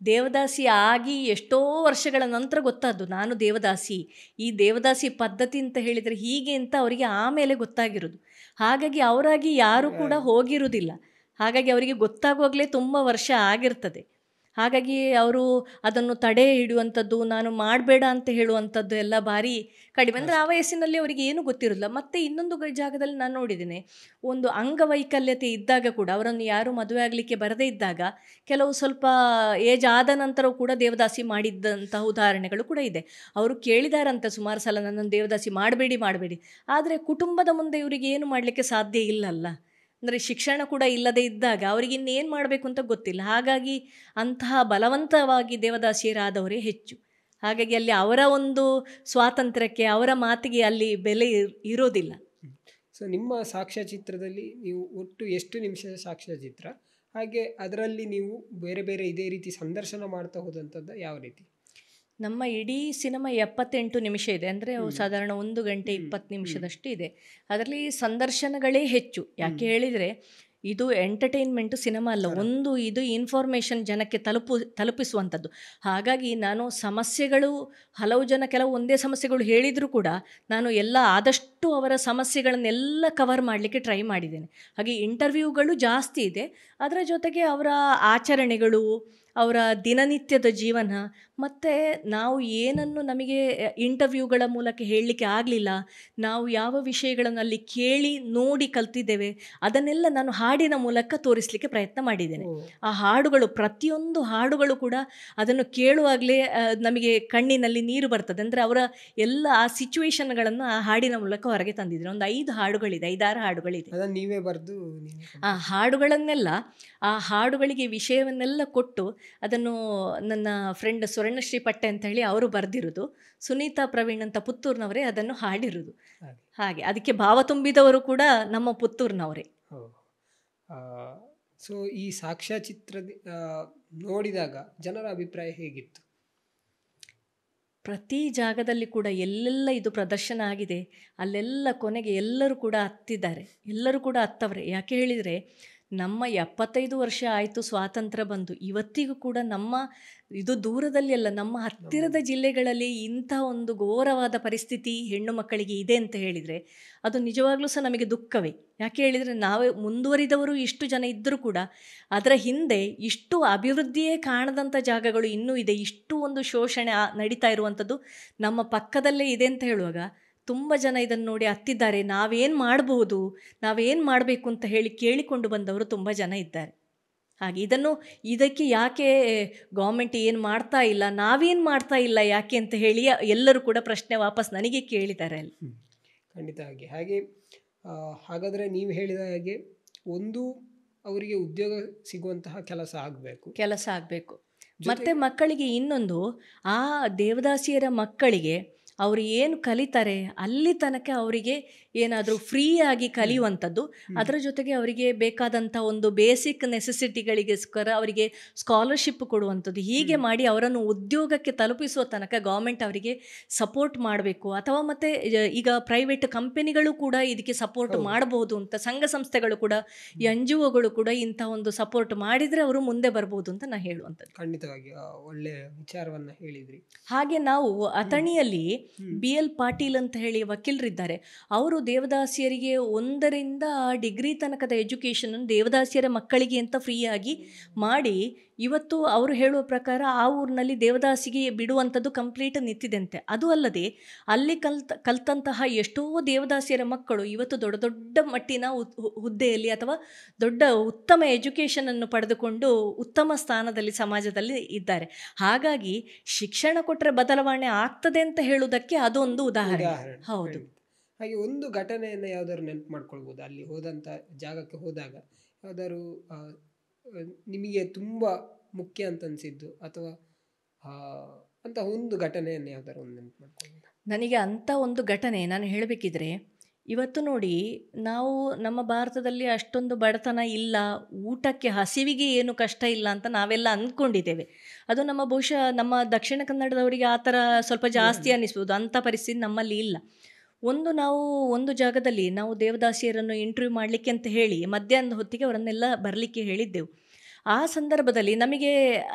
ದೇವದಾಸಿ ಆಗಿ ಎಷ್ಟೋ ವರ್ಷಗಳ ನಂತರ ಗೊತ್ತಾದ್ದು ನಾನು ದೇವದಾಸಿ, ಈ ದೇವದಾಸಿ ಪದ್ಧತಿ ಅಂತ ಹೇಳಿದರೆ ಹೀಗೆ ಅಂತ ಅವರಿಗೆ ಆಮೇಲೆ ಗೊತ್ತಾಗಿರೋದು. ಹಾಗಾಗಿ ಅವರಾಗಿ ಯಾರೂ ಕೂಡ ಹೋಗಿರುವುದಿಲ್ಲ. ಹಾಗಾಗಿ ಅವರಿಗೆ ಗೊತ್ತಾಗುವಾಗಲೇ ತುಂಬ ವರ್ಷ ಆಗಿರ್ತದೆ. ಹಾಗಾಗಿ ಅವರು ಅದನ್ನು ತಡೆ ಹಿಡಿಯುವಂಥದ್ದು, ನಾನು ಮಾಡಬೇಡ ಅಂತ ಹೇಳುವಂಥದ್ದು ಎಲ್ಲ ಭಾರಿ ಕಡಿಮೆ. ಅಂದರೆ ಆ ವಯಸ್ಸಿನಲ್ಲಿ ಅವರಿಗೆ ಏನೂ ಗೊತ್ತಿರೋದಿಲ್ಲ. ಮತ್ತು ಇನ್ನೊಂದು ಜಾಗದಲ್ಲಿ ನಾನು ನೋಡಿದ್ದೇನೆ, ಒಂದು ಅಂಗವೈಕಲ್ಯತೆ ಇದ್ದಾಗ ಕೂಡ ಅವರನ್ನು ಯಾರೂ ಮದುವೆ ಆಗಲಿಕ್ಕೆ ಬರದೇ ಇದ್ದಾಗ ಕೆಲವು ಸ್ವಲ್ಪ ಏಜ್ ಆದ ನಂತರವೂ ಕೂಡ ದೇವದಾಸಿ ಮಾಡಿದ್ದಂತಹ ಉದಾಹರಣೆಗಳು ಕೂಡ ಇದೆ. ಅವರು ಕೇಳಿದಾರಂತೆ ಸುಮಾರು ಸಲ, ನನ್ನನ್ನು ದೇವದಾಸಿ ಮಾಡಬೇಡಿ. ಆದರೆ ಕುಟುಂಬದ ಮುಂದೆ ಇವರಿಗೆ ಏನು ಮಾಡಲಿಕ್ಕೆ ಸಾಧ್ಯ ಇಲ್ಲಲ್ಲ. ಅಂದರೆ ಶಿಕ್ಷಣ ಕೂಡ ಇಲ್ಲದೆ ಇದ್ದಾಗ ಅವರಿಗೆ ಇನ್ನೇನು ಮಾಡಬೇಕು ಅಂತ ಗೊತ್ತಿಲ್ಲ. ಹಾಗಾಗಿ ಅಂತಹ ಬಲವಂತವಾಗಿ ದೇವದಾಸಿಯರಾದವರೇ ಹೆಚ್ಚು. ಹಾಗಾಗಿ ಅಲ್ಲಿ ಅವರ ಒಂದು ಸ್ವಾತಂತ್ರ್ಯಕ್ಕೆ, ಅವರ ಮಾತಿಗೆ ಅಲ್ಲಿ ಬೆಲೆ ಇರೋದಿಲ್ಲ. ಸೊ ನಿಮ್ಮ ಸಾಕ್ಷ್ಯಚಿತ್ರದಲ್ಲಿ ನೀವು ಒಟ್ಟು ಎಷ್ಟು ನಿಮಿಷದ ಸಾಕ್ಷ್ಯಚಿತ್ರ, ಹಾಗೆ ಅದರಲ್ಲಿ ನೀವು ಬೇರೆ ಬೇರೆ ಇದೇ ರೀತಿ ಸಂದರ್ಶನ ಮಾಡ್ತಾ ಹೋದಂಥದ್ದು ಯಾವ ರೀತಿ? ನಮ್ಮ ಇಡೀ ಸಿನಿಮಾ 78 ನಿಮಿಷ ಇದೆ. ಅಂದರೆ ಸಾಧಾರಣ 1 ಗಂಟೆ 20 ನಿಮಿಷದಷ್ಟು ಇದೆ. ಅದರಲ್ಲಿ ಸಂದರ್ಶನಗಳೇ ಹೆಚ್ಚು. ಯಾಕೆ ಹೇಳಿದರೆ ಇದು ಎಂಟರ್ಟೈನ್ಮೆಂಟು ಸಿನಿಮಾ ಅಲ್ಲ, ಇದು ಇನ್ಫಾರ್ಮೇಷನ್ ಜನಕ್ಕೆ ತಲುಪಿಸುವಂಥದ್ದು. ಹಾಗಾಗಿ ನಾನು ಸಮಸ್ಯೆಗಳು, ಹಲವು ಜನ ಕೆಲವು ಒಂದೇ ಸಮಸ್ಯೆಗಳು ಹೇಳಿದರೂ ಕೂಡ ನಾನು ಆದಷ್ಟು ಅವರ ಸಮಸ್ಯೆಗಳನ್ನೆಲ್ಲ ಕವರ್ ಮಾಡಲಿಕ್ಕೆ ಟ್ರೈ ಮಾಡಿದ್ದೇನೆ. ಹಾಗೆ ಇಂಟರ್ವ್ಯೂಗಳು ಜಾಸ್ತಿ ಇದೆ. ಅದರ ಜೊತೆಗೆ ಅವರ ಆಚರಣೆಗಳು, ಅವರ ದಿನನಿತ್ಯದ ಜೀವನ, ಮತ್ತು ನಾವು ಏನನ್ನು ನಮಗೆ ಇಂಟರ್ವ್ಯೂಗಳ ಮೂಲಕ ಹೇಳಲಿಕ್ಕೆ ಆಗಲಿಲ್ಲ, ನಾವು ಯಾವ ವಿಷಯಗಳನ್ನು ಅಲ್ಲಿ ಕೇಳಿ ನೋಡಿ ಕಲ್ತಿದ್ದೇವೆ, ಅದನ್ನೆಲ್ಲ ನಾನು ಹಾಡಿನ ಮೂಲಕ ತೋರಿಸಲಿಕ್ಕೆ ಪ್ರಯತ್ನ ಮಾಡಿದ್ದೇನೆ. ಆ ಹಾಡುಗಳು, ಪ್ರತಿಯೊಂದು ಹಾಡುಗಳು ಕೂಡ ಅದನ್ನು ಕೇಳುವಾಗಲೇ ನಮಗೆ ಕಣ್ಣಿನಲ್ಲಿ ನೀರು ಬರ್ತದೆ. ಅಂದರೆ ಅವರ ಎಲ್ಲ ಆ ಸಿಚುವೇಶನ್ಗಳನ್ನು ಆ ಹಾಡಿನ ಮೂಲಕ ಹೊರಗೆ ತಂದಿದ್ದೇನೆ. ಒಂದು 5 ಹಾಡುಗಳಿದೆ, 5-6 ಹಾಡುಗಳಿದೆ. ನೀವೇ ಬರೆದು ಆ ಹಾಡುಗಳನ್ನೆಲ್ಲ, ಆ ಹಾಡುಗಳಿಗೆ ವಿಷಯವನ್ನೆಲ್ಲ ಕೊಟ್ಟು ಅದನ್ನು ನನ್ನ ಫ್ರೆಂಡ್ ಸುವರ್ಣಶ್ರೀ ಪಟ್ಟೆ ಅಂತ ಹೇಳಿ ಅವರು ಬರೆದಿರೋದು, ಸುನೀತಾ ಪ್ರವೀಣ್ ಅಂತ ಪುತ್ತೂರಿನವರೇ ಅದನ್ನು ಹಾಡಿರೋದು. ಹಾಗೆ ಅದಕ್ಕೆ ಭಾವ ತುಂಬಿದವರು ಕೂಡ ನಮ್ಮ ಪುತ್ತೂರಿನವರೇ. ಸೊ ಈ ಸಾಕ್ಷ್ಯಚಿತ್ರ ನೋಡಿದಾಗ ಜನರ ಅಭಿಪ್ರಾಯ ಹೇಗಿತ್ತು? ಪ್ರತಿ ಜಾಗದಲ್ಲಿ ಕೂಡ ಎಲ್ಲೆಲ್ಲ ಇದು ಪ್ರದರ್ಶನ ಆಗಿದೆ ಅಲ್ಲೆಲ್ಲ ಕೊನೆಗೆ ಎಲ್ಲರೂ ಕೂಡ ಹತ್ತಿದ್ದಾರೆ, ಎಲ್ಲರೂ ಕೂಡ ಹತ್ತವ್ರೆ. ಯಾಕೆ ಹೇಳಿದರೆ ನಮ್ಮ 75 ವರ್ಷ ಆಯಿತು ಸ್ವಾತಂತ್ರ್ಯ ಬಂದು, ಇವತ್ತಿಗೂ ಕೂಡ ನಮ್ಮ ಇದು ದೂರದಲ್ಲಿ ಅಲ್ಲ, ನಮ್ಮ ಹತ್ತಿರದ ಜಿಲ್ಲೆಗಳಲ್ಲಿ ಇಂಥ ಒಂದು ಘೋರವಾದ ಪರಿಸ್ಥಿತಿ ಹೆಣ್ಣು ಮಕ್ಕಳಿಗೆ ಇದೆ ಅಂತ ಹೇಳಿದರೆ ಅದು ನಿಜವಾಗ್ಲೂ ಸಹ ನಮಗೆ ದುಃಖವೇ. ಯಾಕೆ ಹೇಳಿದರೆ ನಾವೇ ಮುಂದುವರಿದವರು ಇಷ್ಟು ಜನ ಇದ್ದರೂ ಕೂಡ ಅದರ ಹಿಂದೆ ಇಷ್ಟು ಅಭಿವೃದ್ಧಿಯೇ ಕಾಣದಂಥ ಜಾಗಗಳು ಇನ್ನೂ ಇದೆ, ಇಷ್ಟು ಒಂದು ಶೋಷಣೆ ನಡೀತಾ ಇರುವಂಥದ್ದು ನಮ್ಮ ಪಕ್ಕದಲ್ಲೇ ಇದೆ ಅಂತ ಹೇಳುವಾಗ ತುಂಬ ಜನ ಇದನ್ನು ನೋಡಿ ಹತ್ತಿದ್ದಾರೆ. ನಾವೇನು ಮಾಡಬಹುದು, ನಾವೇನು ಮಾಡಬೇಕು ಅಂತ ಹೇಳಿ ಕೇಳಿಕೊಂಡು ಬಂದವರು ತುಂಬ ಜನ ಇದ್ದಾರೆ. ಹಾಗೆ ಇದಕ್ಕೆ ಯಾಕೆ ಗೌರ್ಮೆಂಟ್ ಏನು ಮಾಡ್ತಾ ಇಲ್ಲ, ನಾವೇನು ಮಾಡ್ತಾ ಇಲ್ಲ ಯಾಕೆ ಅಂತ ಹೇಳಿ ಎಲ್ಲರೂ ಕೂಡ ಪ್ರಶ್ನೆ ವಾಪಸ್ ನನಗೆ ಕೇಳಿದ್ದಾರೆ ಅಲ್ಲಿ. ಖಂಡಿತ ಹಾಗೆ ಹಾಗಾದರೆ ನೀವು ಹೇಳಿದ ಹಾಗೆ ಒಂದು ಅವರಿಗೆ ಉದ್ಯೋಗ ಸಿಗುವಂತಹ ಕೆಲಸ ಆಗಬೇಕು. ಮತ್ತು ಮಕ್ಕಳಿಗೆ ಇನ್ನೊಂದು, ಆ ದೇವದಾಸಿಯರ ಮಕ್ಕಳಿಗೆ ಅವರು ಏನು ಕಲಿತಾರೆ ಅಲ್ಲಿ ತನಕ ಅವರಿಗೆ ಏನಾದರೂ ಫ್ರೀಯಾಗಿ ಕಲಿಯುವಂಥದ್ದು, ಅದರ ಜೊತೆಗೆ ಅವರಿಗೆ ಬೇಕಾದಂಥ ಒಂದು ಬೇಸಿಕ್ ನೆಸೆಸಿಟಿಗಳಿಗೋಸ್ಕರ ಅವರಿಗೆ ಸ್ಕಾಲರ್ಶಿಪ್ ಕೊಡುವಂಥದ್ದು, ಹೀಗೆ ಮಾಡಿ ಅವರನ್ನು ಉದ್ಯೋಗಕ್ಕೆ ತಲುಪಿಸುವ ತನಕ ಗೌರ್ಮೆಂಟ್ ಅವರಿಗೆ ಸಪೋರ್ಟ್ ಮಾಡಬೇಕು. ಅಥವಾ ಮತ್ತು ಈಗ ಪ್ರೈವೇಟ್ ಕಂಪನಿಗಳು ಕೂಡ ಇದಕ್ಕೆ ಸಪೋರ್ಟ್ ಮಾಡಬಹುದು ಅಂತ, ಸಂಘ ಸಂಸ್ಥೆಗಳು ಕೂಡ, NGOಗಳು ಕೂಡ ಇಂಥ ಒಂದು ಸಪೋರ್ಟ್ ಮಾಡಿದರೆ ಅವರು ಮುಂದೆ ಬರ್ಬೋದು ಅಂತ ನಾನು ಹೇಳುವಂಥದ್ದು. ಖಂಡಿತವಾಗಿ ಒಳ್ಳೆಯ ವಿಚಾರವನ್ನು ಹೇಳಿದ್ರಿ. ಹಾಗೆ ನಾವು ಅಥಣಿಯಲ್ಲಿ BL ಪಾಟೀಲ್ ಅಂತ ಹೇಳಿ ವಕೀಲರಿದ್ದಾರೆ. ಅವರು ದೇವದಾಸಿಯರಿಗೆ 1ರಿಂದ ಡಿಗ್ರಿ ತನಕದ ಎಜುಕೇಷನ್ ದೇವದಾಸಿಯರ ಮಕ್ಕಳಿಗೆ ಅಂತ ಫ್ರೀಯಾಗಿ ಮಾಡಿ, ಇವತ್ತು ಅವರು ಹೇಳುವ ಪ್ರಕಾರ ಆ ಊರಿನಲ್ಲಿ ದೇವದಾಸಿಗೆ ಬಿಡುವಂಥದ್ದು ಕಂಪ್ಲೀಟ್ ನಿಂತಿದೆಂತೆ. ಅದು ಅಲ್ಲದೆ ಅಲ್ಲಿ ಕಲ್ತಂತಹ ಎಷ್ಟೋ ದೇವದಾಸಿಯರ ಮಕ್ಕಳು ಇವತ್ತು ದೊಡ್ಡ ದೊಡ್ಡ ಮಟ್ಟಿನ ಹುದ್ದೆಯಲ್ಲಿ ಅಥವಾ ದೊಡ್ಡ ಉತ್ತಮ ಎಜುಕೇಷನನ್ನು ಪಡೆದುಕೊಂಡು ಉತ್ತಮ ಸ್ಥಾನದಲ್ಲಿ ಸಮಾಜದಲ್ಲಿ ಇದ್ದಾರೆ. ಹಾಗಾಗಿ ಶಿಕ್ಷಣ ಕೊಟ್ಟರೆ ಬದಲಾವಣೆ ಆಗ್ತದೆ ಅಂತ ಹೇಳುವುದಕ್ಕೆ ಅದೊಂದು ಉದಾಹರಣೆ. ಹೌದು. ಹಾಗೆ ಒಂದು ಘಟನೆಯನ್ನು ಯಾವ್ದಾದ್ರು ನೆನಪು ಮಾಡ್ಕೊಳ್ಬೋದು, ಅಲ್ಲಿ ಹೋದಂಥ ಜಾಗಕ್ಕೆ ಹೋದಾಗ ಯಾವ್ದಾದ್ರು ನಿಮಗೆ ತುಂಬ ಮುಖ್ಯ ಅಂತ ಅನಿಸಿದ್ದು ಅಥವಾ ಅಂತ ಒಂದು ಘಟನೆಯನ್ನು ಯಾವ್ದಾದ್ರು ಒಂದು ನೆನಪು ಮಾಡ್ಕೊಳ್ಬೋದು? ನನಗೆ ಅಂಥ ಒಂದು ಘಟನೆ ನಾನು ಹೇಳಬೇಕಿದ್ರೆ, ಇವತ್ತು ನೋಡಿ, ನಾವು ನಮ್ಮ ಭಾರತದಲ್ಲಿ ಅಷ್ಟೊಂದು ಬಡತನ ಇಲ್ಲ, ಊಟಕ್ಕೆ ಹಸಿವಿಗೆ ಏನು ಕಷ್ಟ ಇಲ್ಲ ಅಂತ ನಾವೆಲ್ಲ ಅಂದ್ಕೊಂಡಿದ್ದೇವೆ. ಅದು ನಮ್ಮ ಬಹುಶಃ ನಮ್ಮ ದಕ್ಷಿಣ ಕನ್ನಡದವರಿಗೆ ಆ ಥರ ಸ್ವಲ್ಪ ಜಾಸ್ತಿ ಅನ್ನಿಸ್ಬೋದು. ಅಂಥ ಪರಿಸ್ಥಿತಿ ನಮ್ಮಲ್ಲಿ ಇಲ್ಲ. ನಾವು ಒಂದು ಜಾಗದಲ್ಲಿ ನಾವು ದೇವದಾಸಿಯರನ್ನು ಇಂಟರ್ವ್ಯೂ ಮಾಡಲಿಕ್ಕೆ ಅಂತ ಹೇಳಿ ಮಧ್ಯಾಹ್ನದ ಹೊತ್ತಿಗೆ ಅವರನ್ನೆಲ್ಲ ಬರಲಿಕ್ಕೆ ಹೇಳಿದ್ದೆವು. ಆ ಸಂದರ್ಭದಲ್ಲಿ ನಮಗೆ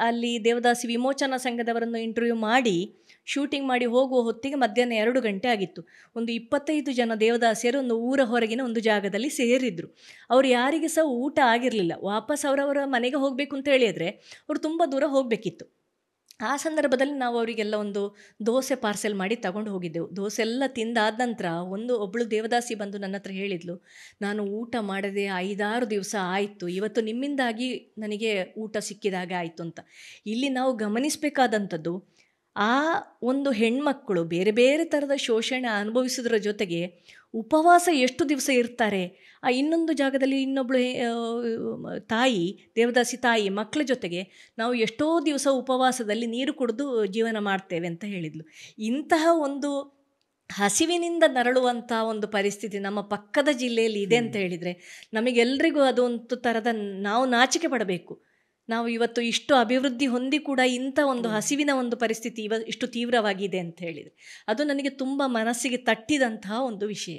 ಅಲ್ಲಿ ದೇವದಾಸಿ ವಿಮೋಚನಾ ಸಂಘದವರನ್ನು ಇಂಟರ್ವ್ಯೂ ಮಾಡಿ ಶೂಟಿಂಗ್ ಮಾಡಿ ಹೋಗುವ ಹೊತ್ತಿಗೆ ಮಧ್ಯಾಹ್ನ 2 ಗಂಟೆ ಆಗಿತ್ತು. ಒಂದು 25 ಜನ ದೇವದಾಸಿಯರು ಒಂದು ಊರ ಹೊರಗಿನ ಒಂದು ಜಾಗದಲ್ಲಿ ಸೇರಿದ್ರು. ಅವರು ಯಾರಿಗೆ ಸಹ ಊಟ ಆಗಿರಲಿಲ್ಲ. ವಾಪಸ್ ಅವರವರ ಮನೆಗೆ ಹೋಗಬೇಕು ಅಂತ ಹೇಳಿದರೆ ಅವರು ತುಂಬ ದೂರ ಹೋಗಬೇಕಿತ್ತು. ಆ ಸಂದರ್ಭದಲ್ಲಿ ನಾವು ಅವರಿಗೆಲ್ಲ ಒಂದು ದೋಸೆ ಪಾರ್ಸೆಲ್ ಮಾಡಿ ತಗೊಂಡು ಹೋಗಿದ್ದೆವು. ದೋಸೆ ಎಲ್ಲ ತಿಂದಾದ ನಂತರ ಒಬ್ಬಳು ದೇವದಾಸಿ ಬಂದು ನನ್ನ ಹತ್ರ ಹೇಳಿದ್ಲು, ನಾನು ಊಟ ಮಾಡದೆ 5-6 ದಿವಸ ಆಯಿತು, ಇವತ್ತು ನಿಮ್ಮಿಂದಾಗಿ ನನಗೆ ಊಟ ಸಿಕ್ಕಿದಾಗ ಆಯಿತು ಅಂತ. ಇಲ್ಲಿ ನಾವು ಗಮನಿಸಬೇಕಾದಂಥದ್ದು, ಆ ಒಂದು ಹೆಣ್ಮಕ್ಕಳು ಬೇರೆ ಬೇರೆ ಥರದ ಶೋಷಣೆ ಅನುಭವಿಸೋದ್ರ ಜೊತೆಗೆ ಉಪವಾಸ ಎಷ್ಟು ದಿವಸ ಇರ್ತಾರೆ. ಆ ಇನ್ನೊಂದು ಜಾಗದಲ್ಲಿ ಇನ್ನೊಬ್ಬಳು ತಾಯಿ, ದೇವದಾಸಿ ತಾಯಿ ಮಕ್ಕಳ ಜೊತೆಗೆ ನಾವು ಎಷ್ಟೋ ದಿವಸ ಉಪವಾಸದಲ್ಲಿ ನೀರು ಕುಡಿದು ಜೀವನ ಮಾಡ್ತೇವೆ ಅಂತ ಹೇಳಿದ್ಲು. ಇಂತಹ ಒಂದು ಹಸಿವಿನಿಂದ ನರಳುವಂಥ ಒಂದು ಪರಿಸ್ಥಿತಿ ನಮ್ಮ ಪಕ್ಕದ ಜಿಲ್ಲೆಯಲ್ಲಿ ಇದೆ ಅಂತ ಹೇಳಿದರೆ ನಮಗೆಲ್ಲರಿಗೂ ಅದೊಂದು ಥರದ ನಾವು ನಾಚಿಕೆ ಪಡಬೇಕು. ನಾವು ಇವತ್ತು ಇಷ್ಟು ಅಭಿವೃದ್ಧಿ ಹೊಂದಿ ಕೂಡ ಇಂಥ ಒಂದು ಹಸಿವಿನ ಒಂದು ಪರಿಸ್ಥಿತಿ ಇಷ್ಟು ತೀವ್ರವಾಗಿದೆ ಅಂತ ಹೇಳಿದರೆ ಅದು ನನಗೆ ತುಂಬ ಮನಸ್ಸಿಗೆ ತಟ್ಟಿದಂತಹ ಒಂದು ವಿಷಯ.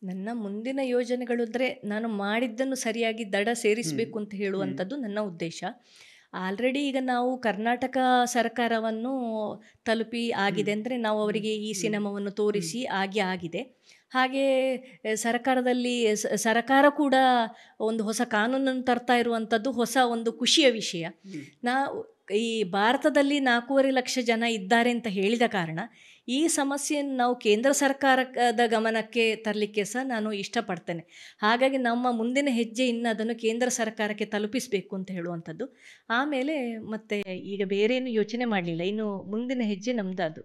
ನನ್ನ ಮುಂದಿನ ಯೋಜನೆಗಳು ಅಂದರೆ ನಾನು ಮಾಡಿದ್ದನ್ನು ಸರಿಯಾಗಿ ದಡ ಸೇರಿಸಬೇಕು ಅಂತ ಹೇಳುವಂಥದ್ದು ನನ್ನ ಉದ್ದೇಶ. ಆಲ್ರೆಡಿ ಈಗ ನಾವು ಕರ್ನಾಟಕ ಸರ್ಕಾರವನ್ನು ತಲುಪಿ ಆಗಿದೆ, ಅಂದರೆ ನಾವು ಅವರಿಗೆ ಈ ಸಿನಿಮಾವನ್ನು ತೋರಿಸಿ ಆಗಿದೆ. ಹಾಗೆ ಸರ್ಕಾರ ಕೂಡ ಒಂದು ಹೊಸ ಕಾನೂನನ್ನು ತರ್ತಾ ಇರುವಂಥದ್ದು ಹೊಸ ಒಂದು ಖುಷಿಯ ವಿಷಯ. ಈ ಭಾರತದಲ್ಲಿ 4.5 ಲಕ್ಷ ಜನ ಇದ್ದಾರೆ ಅಂತ ಹೇಳಿದ ಕಾರಣ ಈ ಸಮಸ್ಯೆಯನ್ನು ನಾವು ಕೇಂದ್ರ ಸರ್ಕಾರದ ಗಮನಕ್ಕೆ ತರಲಿಕ್ಕೆ ಸಹ ನಾನು ಇಷ್ಟಪಡ್ತೇನೆ. ಹಾಗಾಗಿ ನಮ್ಮ ಮುಂದಿನ ಹೆಜ್ಜೆ ಇನ್ನು ಅದನ್ನು ಕೇಂದ್ರ ಸರ್ಕಾರಕ್ಕೆ ತಲುಪಿಸಬೇಕು ಅಂತ ಹೇಳುವಂಥದ್ದು. ಆಮೇಲೆ ಮತ್ತೆ ಈಗ ಬೇರೇನು ಯೋಚನೆ ಮಾಡಲಿಲ್ಲ, ಇನ್ನು ಮುಂದಿನ ಹೆಜ್ಜೆ ನಮ್ಮದು ಅದು.